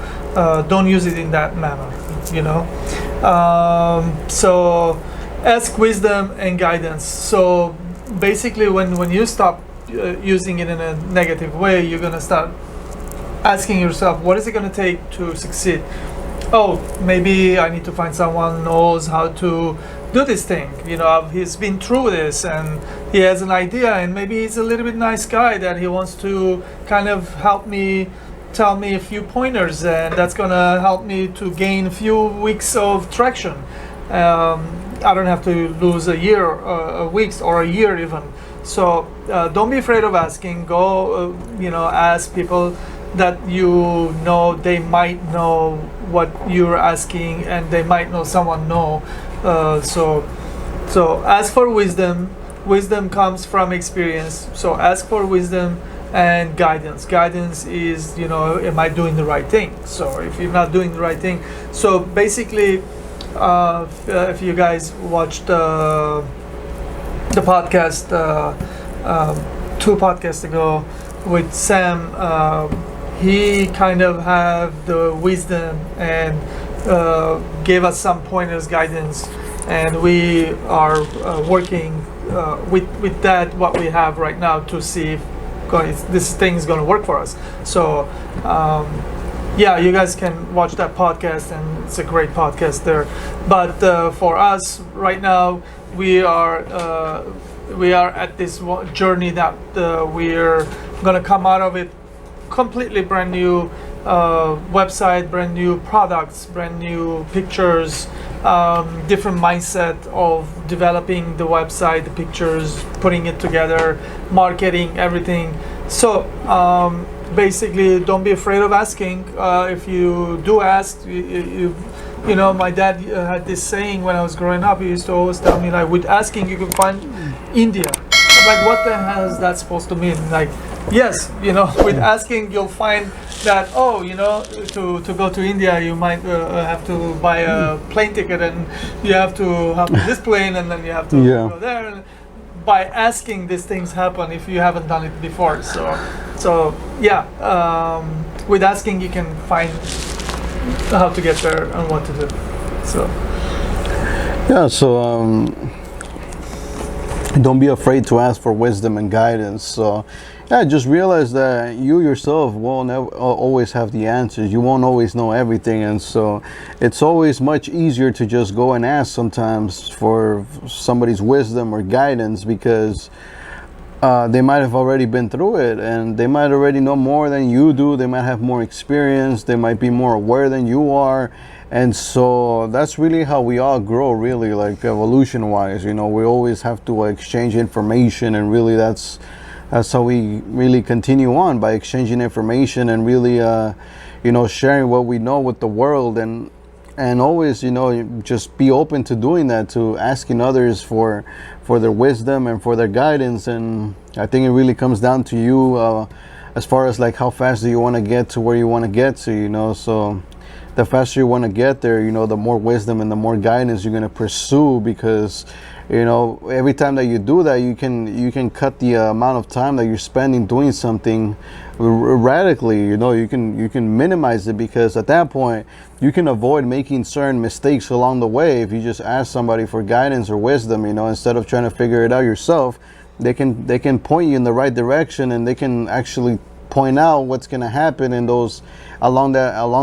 don't use it in that manner, you know. So ask wisdom and guidance. So basically, when you stop using it in a negative way, you're gonna start asking yourself, what is it going to take to succeed? Oh, maybe I need to find someone who knows how to do this thing. You know, he's been through this and he has an idea, and maybe he's a little bit nice guy that he wants to kind of help me, tell me a few pointers, and that's going to help me to gain a few weeks of traction. I don't have to lose a year, weeks, or a year even. So don't be afraid of asking. Go, ask people that you know. They might know what you're asking, and they might know someone know. So ask for wisdom. Wisdom comes from experience. So ask for wisdom and guidance. Guidance is, am I doing the right thing? So if you're not doing the right thing, so basically, if you guys watched the podcast 2 podcasts ago with Sam, he kind of have the wisdom and gave us some pointers, guidance, and we are working with that, what we have right now, to see if this thing is going to work for us. So yeah, you guys can watch that podcast, and it's a great podcast there. But for us right now, we are at this journey that we're going to come out of it completely brand new, website, brand new products, brand new pictures, different mindset of developing the website, the pictures, putting it together, marketing, everything. So basically, don't be afraid of asking. If you do ask, you know, my dad had this saying when I was growing up. He used to always tell me, like, with asking, you can find India. I'm like, what the hell is that supposed to mean? Like, yes, you know, with asking, you'll find that, oh, you know, to go to India, you might have to buy a plane ticket, and you have to hop on this plane, and then you have to go there. And by asking, these things happen if you haven't done it before. So yeah, with asking, you can find how to get there and what to do. So yeah, so don't be afraid to ask for wisdom and guidance. So yeah, just realize that you yourself won't always have the answers. You won't always know everything, and so it's always much easier to just go and ask sometimes for somebody's wisdom or guidance, because they might have already been through it, and they might already know more than you do. They might have more experience. They might be more aware than you are. And so that's really how we all grow, really, like evolution wise. You know, we always have to exchange information, and really that's how we really continue on, by exchanging information and really you know, sharing what we know with the world, and always, you know, just be open to doing that, to asking others for their wisdom and for their guidance. And I think it really comes down to you, as far as like how fast do you want to get to where you want to get to, you know. So the faster you want to get there, you know, the more wisdom and the more guidance you're going to pursue, because, you know, every time that you do that, you can cut the amount of time that you're spending doing something radically. You know, you can minimize it, because at that point you can avoid making certain mistakes along the way if you just ask somebody for guidance or wisdom. You know, instead of trying to figure it out yourself, they can point you in the right direction, and they can actually point out what's going to happen in those along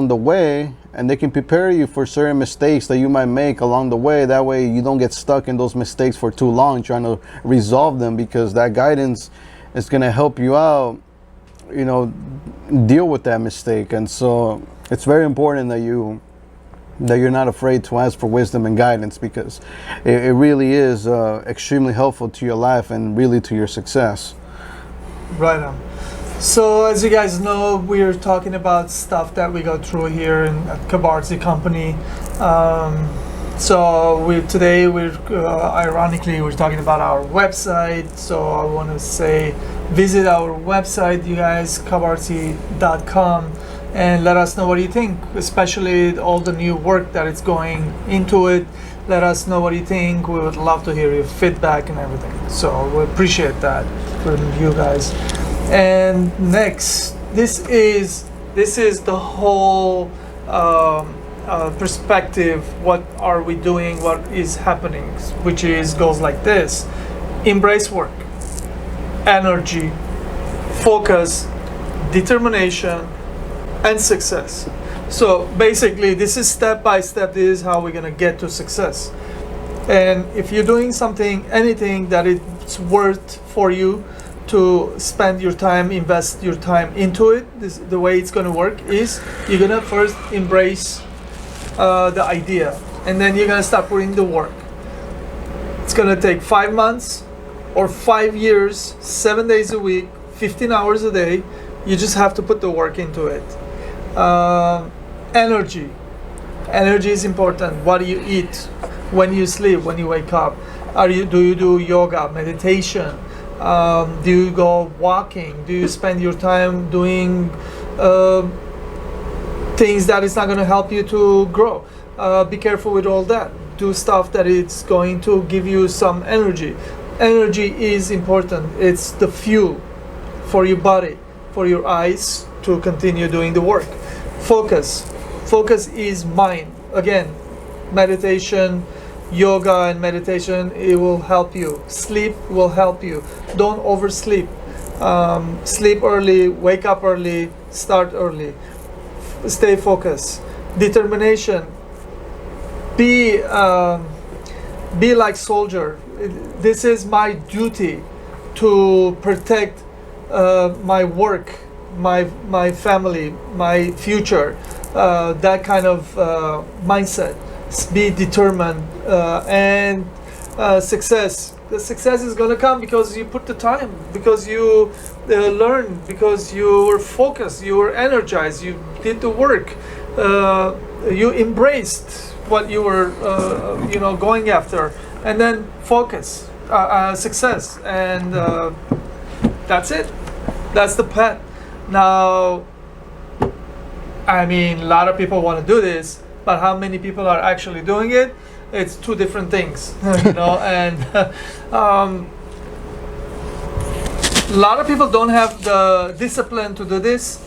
the way, and they can prepare you for certain mistakes that you might make along the way. That way you don't get stuck in those mistakes for too long trying to resolve them, because that guidance is going to help you out, you know, deal with that mistake. And so it's very important that you're not afraid to ask for wisdom and guidance, because it really is extremely helpful to your life and really to your success. right on. So as you guys know, we're talking about stuff that we go through here at Kabarzi Company. So today ironically we're talking about our website. So I want to say, visit our website, you guys, kabarzi.com, and let us know what you think, especially all the new work that is going into it. Let us know what you think. We would love to hear your feedback and everything. So we appreciate that from you guys. And next, this is the whole perspective. What are we doing? What is happening? Which goes like this: embrace work, energy, focus, determination, and success. So basically, this is step by step. This is how we're gonna get to success. And if you're doing something, anything that it's worth for you to spend your time, invest your time into it, the way it's going to work is you're going to first embrace the idea, and then you're going to start putting the work. It's going to take 5 months or 5 years, 7 days a week, 15 hours a day. You just have to put the work into it. Energy is important. What do you eat? When you sleep? When you wake up? Do you do yoga, meditation? Do you go walking? Do you spend your time doing things that is not going to help you to grow? Be careful with all that. Do stuff that it's going to give you some energy. Energy is important. It's the fuel for your body, for your eyes to continue doing the work. Focus is mind. Again, meditation, yoga and meditation, it will help you. Sleep will help you. Don't oversleep. Sleep early, wake up early, start early. Stay focused. Determination. Be like soldier. This is my duty to protect my work. my family, my future, that kind of mindset. Be determined, and success. The success is going to come because you put the time, because you learn, because you were focused, you were energized, you did the work, you embraced what you were, going after, and then focus, success, and that's it. That's the path. Now, I mean, a lot of people want to do this, but how many people are actually doing it? It's two different things, and a lot of people don't have the discipline to do this.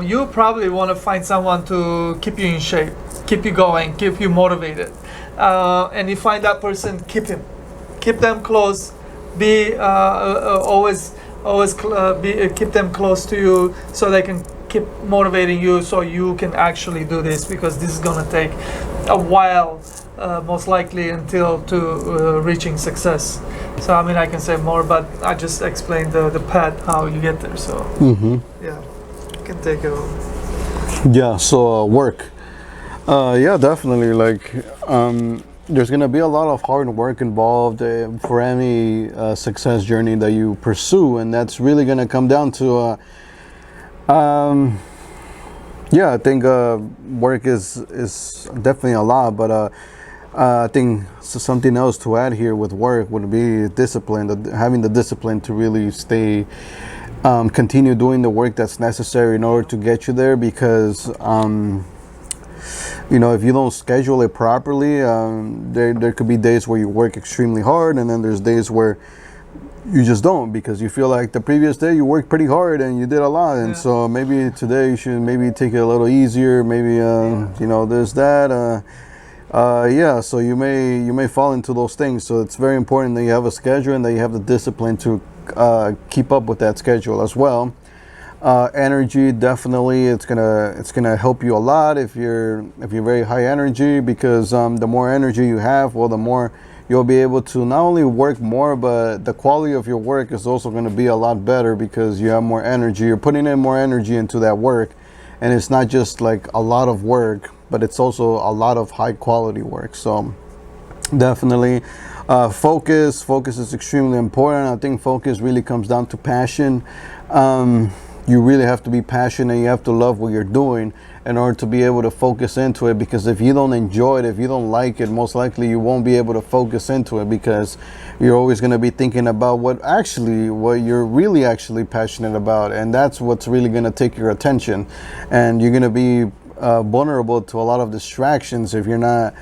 You probably want to find someone to keep you in shape, keep you going, keep you motivated, and you find that person, keep them close, be always keep them close to you, so they can keep motivating you, so you can actually do this, because this is gonna take a while, most likely until to reaching success. So I mean, I can say more, but I just explained the path, how you get there. So yeah, you can take it over. Yeah, so work. Yeah, definitely. Like, there's gonna be a lot of hard work involved for any success journey that you pursue, and that's really gonna come down to. Yeah, I think work is definitely a lot, but I think something else to add here with work would be discipline. Having the discipline to really stay, continue doing the work that's necessary in order to get you there, because if you don't schedule it properly, there could be days where you work extremely hard, and then there's days where you just don't, because you feel like the previous day you worked pretty hard and you did a lot, and so maybe today you should maybe take it a little easier, maybe there's that, so you may fall into those things. So it's very important that you have a schedule and that you have the discipline to keep up with that schedule as well. Energy, definitely, it's gonna help you a lot if you're very high energy, because the more energy you have, well, the more you'll be able to not only work more, but the quality of your work is also going to be a lot better, because you have more energy. You're putting in more energy into that work, and it's not just like a lot of work, but it's also a lot of high quality work. So definitely focus is extremely important. I think focus really comes down to passion. You really have to be passionate. You have to love what you're doing in order to be able to focus into it, because if you don't enjoy it, if you don't like it, most likely you won't be able to focus into it, because you're always going to be thinking about what you're really actually passionate about, and that's what's really going to take your attention. And you're going to be vulnerable to a lot of distractions if you're not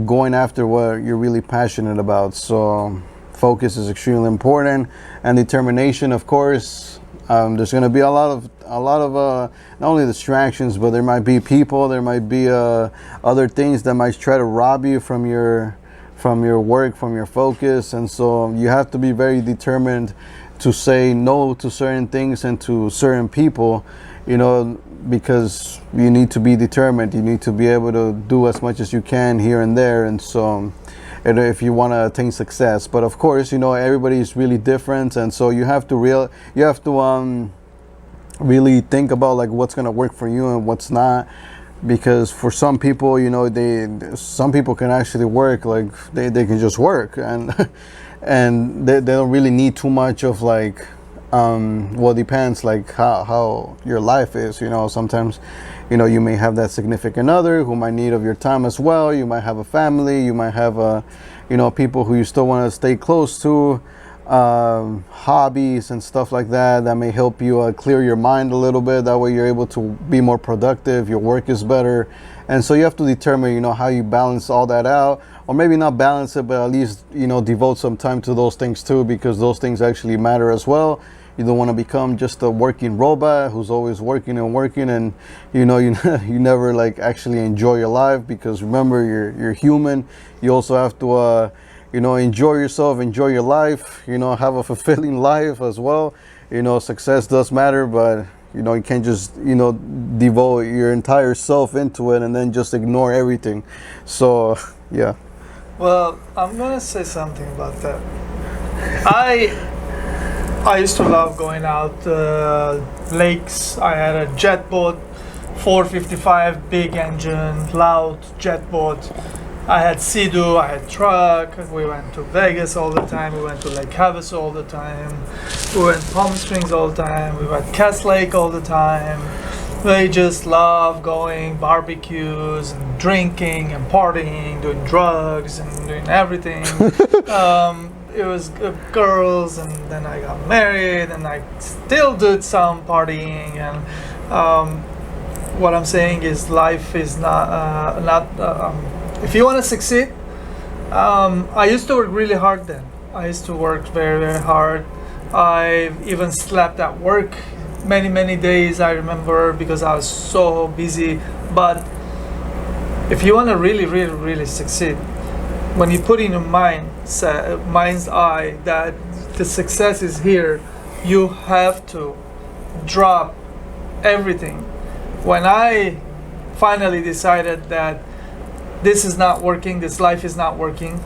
going after what you're really passionate about. So focus is extremely important, and determination, of course. There's going to be a lot of not only distractions, but there might be people, there might be other things that might try to rob you from your work, from your focus. And so you have to be very determined to say no to certain things and to certain people, because you need to be determined. You need to be able to do as much as you can here and there, and so if you want to attain success. But of course, everybody is really different, and so you have to really think about like what's going to work for you and what's not, because for some people, some people can actually work, like they can just work, and and they don't really need too much of like it depends like how your life is. Sometimes you may have that significant other who might need of your time as well. You might have a family, you might have people who you still want to stay close to, hobbies and stuff like that may help you clear your mind a little bit. That way you're able to be more productive, your work is better. And so you have to determine how you balance all that out, or maybe not balance it, but at least devote some time to those things too, because those things actually matter as well. You don't want to become just a working robot who's always working and working, and you never like actually enjoy your life, because remember, you're human. You also have to enjoy yourself, enjoy your life, have a fulfilling life as well. Success does matter, but you can't just devote your entire self into it and then just ignore everything. So yeah. Well, I'm gonna say something about that. I used to love going out lakes. I had a jet boat, 455, big engine, loud jet boat. I had Sea-Doo, I had truck. We went to Vegas all the time. We went to Lake Havasu all the time. We went to Palm Springs all the time. We went to Cass Lake all the time. They just love going barbecues and drinking and partying, doing drugs and doing everything. It was girls, and then I got married, and I still did some partying. And what I'm saying is, life is not. If you want to succeed, I used to work really hard then. I used to work very, very hard. I even slept at work many days, I remember, because I was so busy. But if you want to really succeed, when you put in your mind's eye that the success is here, you have to drop everything. When I finally decided that this is not working, this life is not working,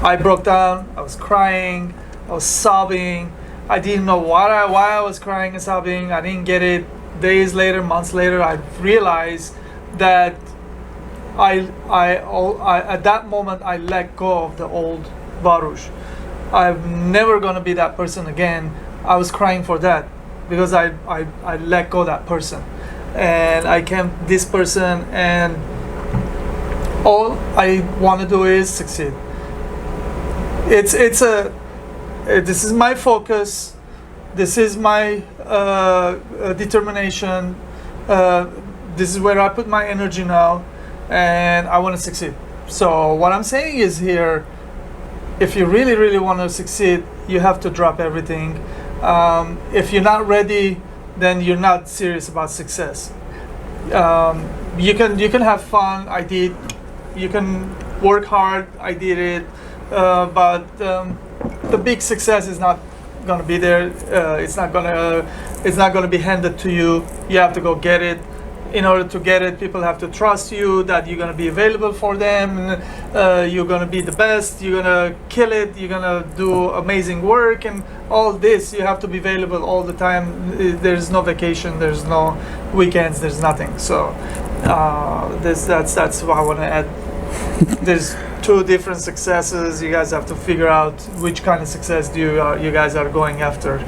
I broke down. I was crying, I was sobbing. I didn't know why I was crying and sobbing. I didn't get it. Days later, months later, I realized that I at that moment I let go of the old Baruch. I'm never gonna be that person again. I was crying for that because I let go of that person, and I came this person, and all I want to do is succeed. This is my focus. This is my determination. This is where I put my energy now, and I want to succeed. So what I'm saying is here, if you really want to succeed, you have to drop everything. If you're not ready, then you're not serious about success. You can have fun. I did. You can work hard. I did it. But the big success is not gonna be there. It's not gonna be handed to you. You have to go get it. In order to get it, people have to trust you that you're gonna be available for them. You're gonna be the best. You're gonna kill it. You're gonna do amazing work, and all this you have to be available all the time. There's no vacation. There's no weekends. There's nothing. So that's what I want to add. There's two different successes. You guys have to figure out which kind of success you guys are going after.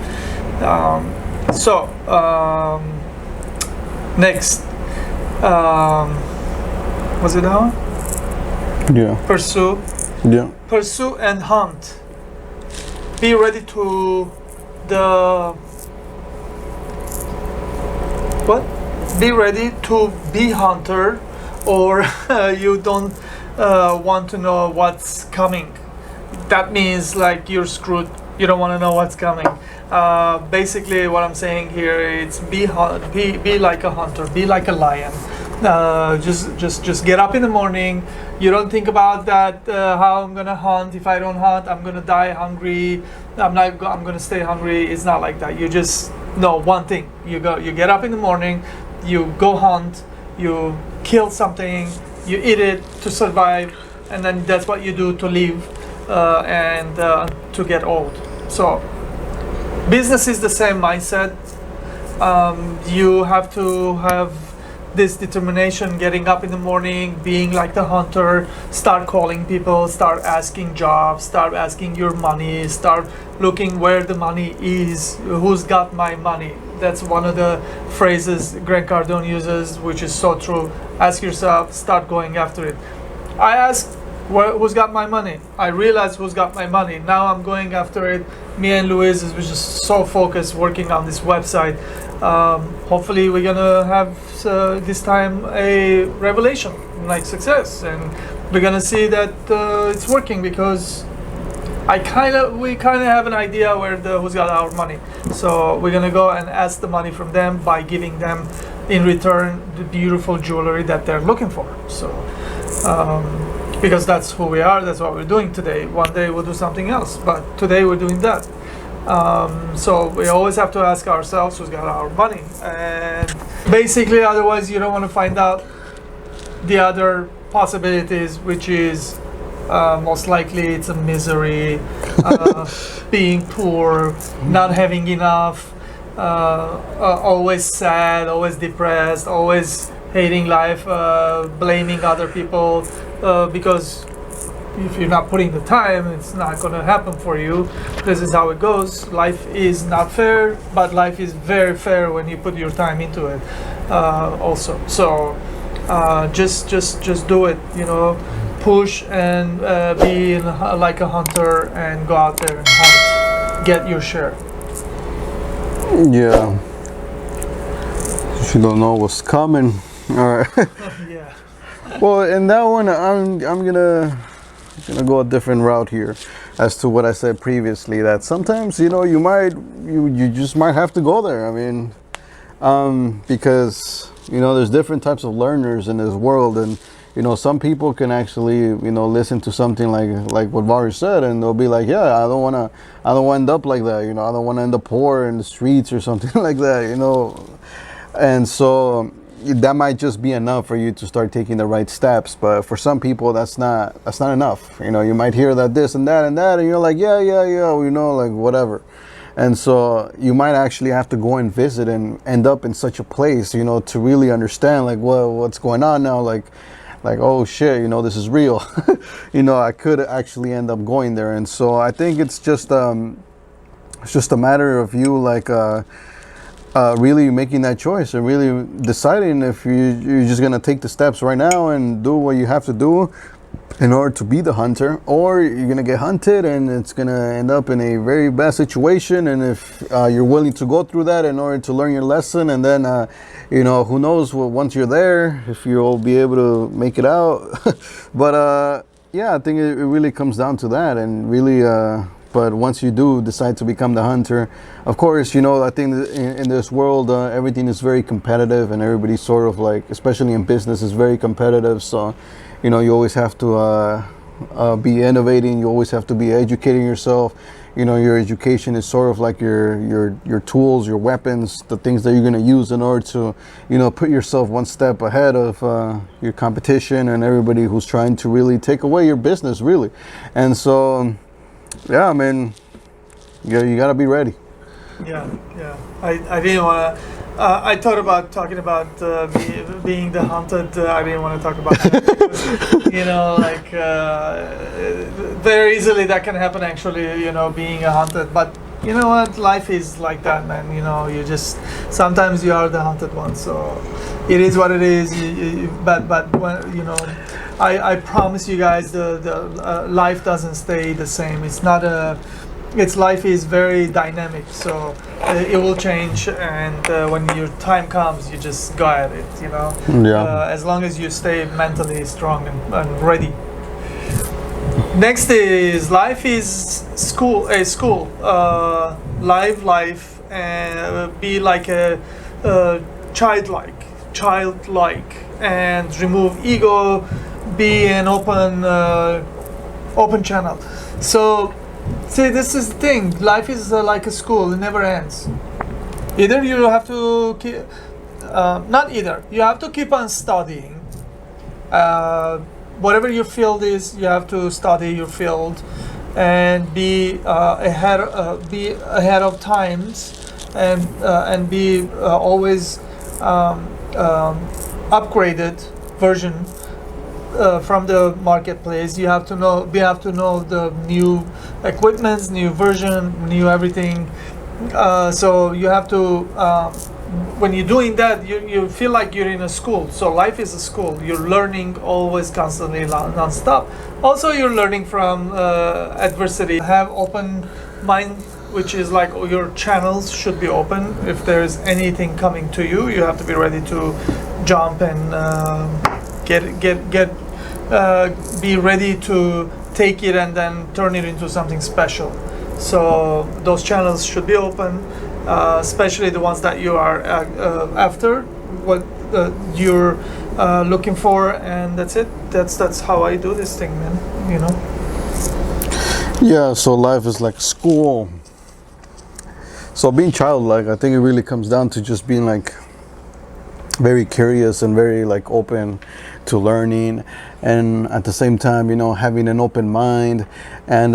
Next, was it that one? Yeah. Pursue. Yeah. Pursue and hunt. Be ready to Be ready to be hunter, or you don't want to know what's coming. That means like you're screwed. You don't want to know what's coming. Basically, what I'm saying here is be like a hunter. Be like a lion. Just get up in the morning. You don't think about that. How I'm gonna hunt. If I don't hunt, I'm gonna die hungry. I'm gonna stay hungry. It's not like that. You just know one thing. You get up in the morning. You go hunt. You kill something. You eat it to survive, and then that's what you do to live and to get old. So business is the same mindset. You have to have this determination, getting up in the morning, being like the hunter, start calling people, start asking jobs, start asking your money, start looking where the money is, who's got my money. That's one of the phrases Grant Cardone uses, which is so true. Ask yourself, start going after it. I asked, who's got my money? I realized who's got my money. Now I'm going after it. Me and Luis is just so focused working on this website. Hopefully we're gonna have this time a revelation, like success, and we're gonna see that it's working, because we kind of have an idea who's got our money. So we're gonna go and ask the money from them by giving them in return the beautiful jewelry that they're looking for. So because that's who we are, that's what we're doing today. One day we'll do something else, but today we're doing that. So we always have to ask ourselves who's got our money, and basically otherwise you don't want to find out the other possibilities, which is most likely it's a misery, being poor, not having enough, always sad, always depressed, always hating life, blaming other people, because if you're not putting the time, it's not going to happen for you. This is how it goes. Life is not fair, but life is very fair when you put your time into it. Also, so just do it. Push and be like a hunter and go out there and hunt. Get your share. Yeah. You don't know what's coming. All right. Yeah. Well, in that one, I'm gonna go a different route here, as to what I said previously. That sometimes you just might have to go there. I mean, because there's different types of learners in this world, and some people can actually listen to something like what Vari said, and they'll be like, yeah, I don't want to end up like that. I don't want to end up poor in the streets or something like that. And so that might just be enough for you to start taking the right steps. But for some people, that's not enough. You might hear that this and that and that, and you're like, yeah, like whatever. And so you might actually have to go and visit and end up in such a place, to really understand like what's going on now, like oh shit, this is real. I could actually end up going there. And so I think it's just a matter of you really making that choice and really deciding if you're just going to take the steps right now and do what you have to do in order to be the hunter, or you're going to get hunted and it's going to end up in a very bad situation. And if you're willing to go through that in order to learn your lesson, and then who knows, once you're there, if you'll be able to make it out. But yeah, I think it really comes down to that. And really but once you do decide to become the hunter, of course, I think that in this world, everything is very competitive, and everybody's sort of like, especially in business, is very competitive. So, you always have to be innovating. You always have to be educating yourself. Your education is sort of like your tools, your weapons, the things that you're going to use in order to, put yourself one step ahead of your competition and everybody who's trying to really take away your business, really. And so, yeah, I mean, you got to be ready. Yeah. I didn't want to. I thought about talking about being the hunted. I didn't want to talk about that because, very easily that can happen. Actually, being a hunted. But you know what? Life is like that, man. You just sometimes you are the hunted one. So it is what it is. But when, I promise you guys, the life doesn't stay the same. It's not a. Its life is very dynamic, so it will change. And when your time comes, you just go at it. Yeah. As long as you stay mentally strong and ready. Next is life is school. Life, and be like a childlike, and remove ego. Be an open channel. So. See, this is the thing. Life is like a school; it never ends. Either you have to keep, not either. You have to keep on studying. Whatever your field is, you have to study your field, and be ahead of times, and be always upgraded version. From the marketplace, you have to know the new equipments, new version, new everything. So you have to, when you're doing that, you feel like you're in a school. So life is a school. You're learning always, constantly, non-stop. Also, you're learning from adversity. Have open mind, which is like your channels should be open. If there's anything coming to you, you have to be ready to jump and be ready to take it and then turn it into something special. So those channels should be open, especially the ones that you are after, what you're looking for, and that's it. That's how I do this thing, man. Yeah. So life is like school. So being childlike, I think it really comes down to just being like very curious and very like open to learning, and at the same time having an open mind, and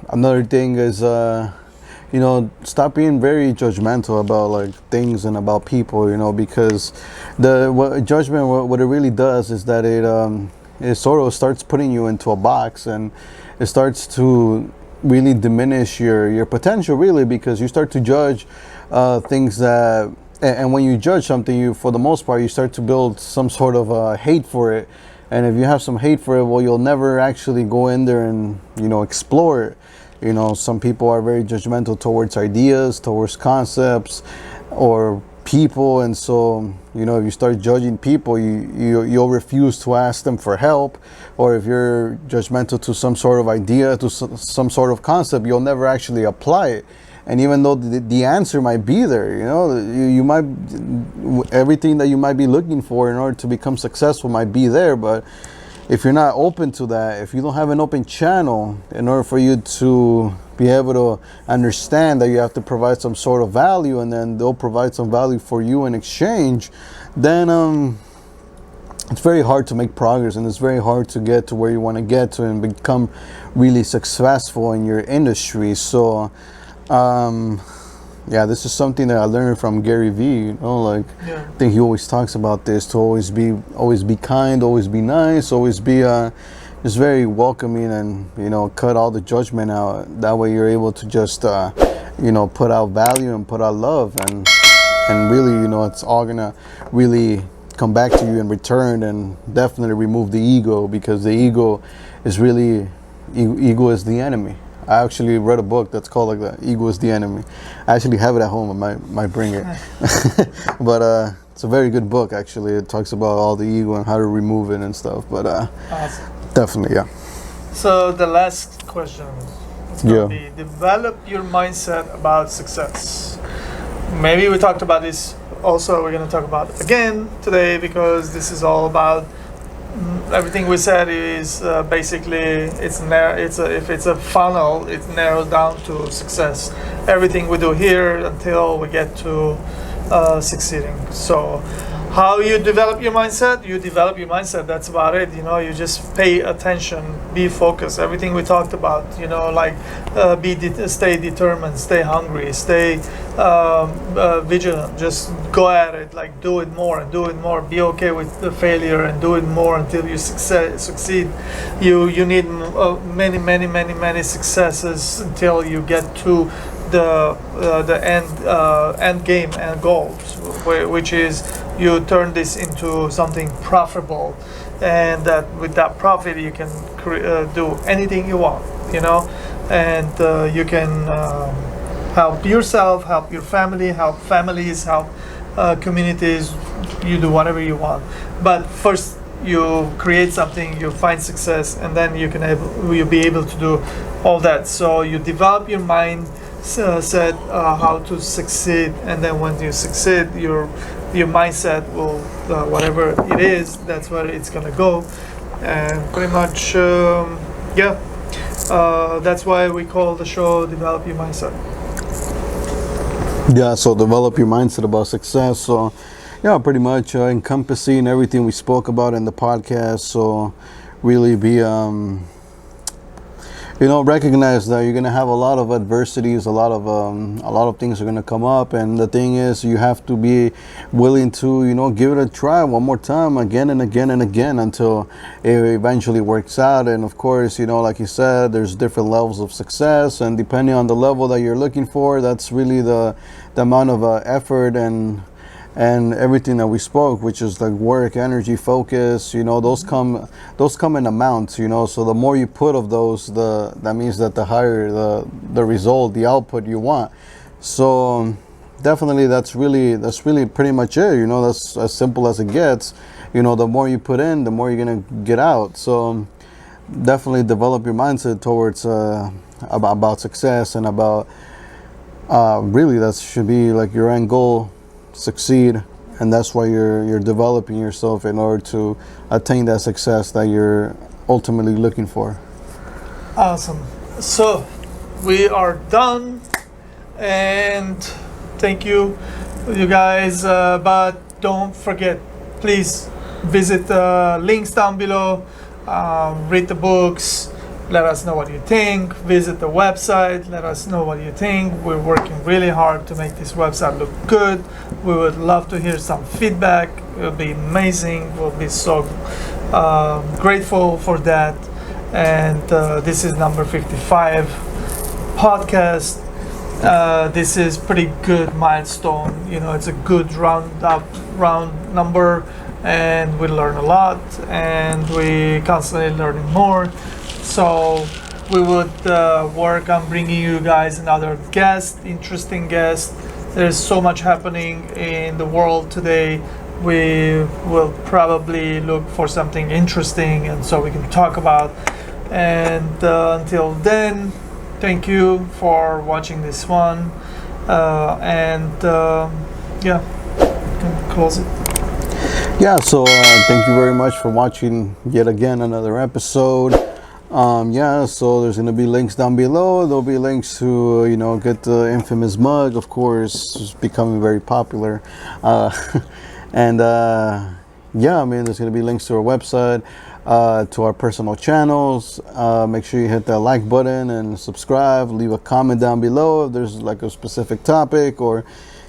another thing is, stop being very judgmental about like things and about people, because judgment, what it really does is that it sort of starts putting you into a box, and it starts to really diminish your potential, really, because you start to judge things that, and when you judge something, you, for the most part, you start to build some sort of hate for it. And if you have some hate for it, well, you'll never actually go in there and, explore it. Some people are very judgmental towards ideas, towards concepts, or people. And so, if you start judging people, you'll refuse to ask them for help. Or if you're judgmental to some sort of idea, to some sort of concept, you'll never actually apply it. And even though the answer might be there, you might, everything that you might be looking for in order to become successful might be there. But if you're not open to that, if you don't have an open channel in order for you to be able to understand that you have to provide some sort of value, and then they'll provide some value for you in exchange, then it's very hard to make progress, and it's very hard to get to where you want to get to and become really successful in your industry. So this is something that I learned from Gary Vee. I think he always talks about this, to always be kind, always be nice, always be just very welcoming, and cut all the judgment out. That way you're able to just put out value and put out love, and really, it's all gonna really come back to you in return, and definitely remove the ego, because the ego is really, ego is the enemy. I actually read a book that's called like that, Ego is the Enemy. I actually have it at home. I might bring it. But it's a very good book, actually. It talks about all the ego and how to remove it and stuff. But awesome. Definitely, yeah. So the last question is going to be, develop your mindset about success. Maybe we talked about this also. We're going to talk about it again today, because this is all about everything we said is basically if it's a funnel, it narrows down to success. Everything we do here until we get to succeeding. So how you develop your mindset? You develop your mindset. That's about it. You just pay attention, be focused. Everything we talked about. Stay determined, stay hungry, stay vigilant. Just go at it. Like, do it more and do it more. Be okay with the failure and do it more until you succeed. You need many successes until you get to the end game and goals, which is you turn this into something profitable, and that with that profit you can do anything you want, and you can help yourself, help your family, help families, help communities. You do whatever you want, but first you create something, you find success, and then you'll be able to do all that. So you develop your mind set how to succeed, and then when you succeed, your mindset will whatever it is, that's where it's gonna go. And pretty much that's why we call the show Develop Your Mindset. So develop your mindset about success. So pretty much encompassing everything we spoke about in the podcast. So really be recognize that you're gonna have a lot of adversities, a lot of things are gonna come up, and the thing is, you have to be willing to, give it a try one more time, again and again and again, until it eventually works out. And of course, like you said, there's different levels of success, and depending on the level that you're looking for, that's really the amount of effort and everything that we spoke, which is like work, energy, focus, those come in amounts, so the more you put of those, that means that the higher the result, the output you want. So definitely that's really pretty much it, that's as simple as it gets. The more you put in, the more you're gonna get out. So definitely develop your mindset towards about success, and about really that should be like your end goal. Succeed, and that's why you're developing yourself in order to attain that success that you're ultimately looking for. Awesome. So we are done, and thank you guys, but don't forget, please visit the links down below, read the books, Let us know what you think. Visit the website. Let us know what you think. We're working really hard to make this website look good. We would love to hear some feedback. It would be amazing. We'll be so grateful for that. And this is number 55 podcast. This is pretty good milestone. You know, it's a good round number, and we learn a lot, and we constantly learning more. So we would work on bringing you guys another guest, interesting guest. There's so much happening in the world today. We will probably look for something interesting, and so we can talk about. And until then, thank you for watching this one. Yeah, you can close it. Yeah, so thank you very much for watching yet again another episode. Yeah, so there's going to be links down below. There'll be links to, you know, get the infamous mug, of course. It's becoming very popular. And yeah, I mean, there's going to be links to our website, to our personal channels. Make sure you hit that like button and subscribe. Leave a comment down below if there's like a specific topic or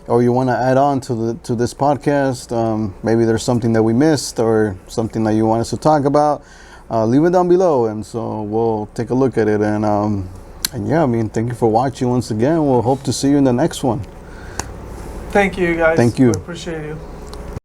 you want to add on to this podcast. Maybe there's something that we missed or something that you want us to talk about. Leave it down below, and so we'll take a look at it. And yeah, I mean, thank you for watching once again. We'll hope to see you in the next one. Thank you, guys. Thank you. We appreciate you.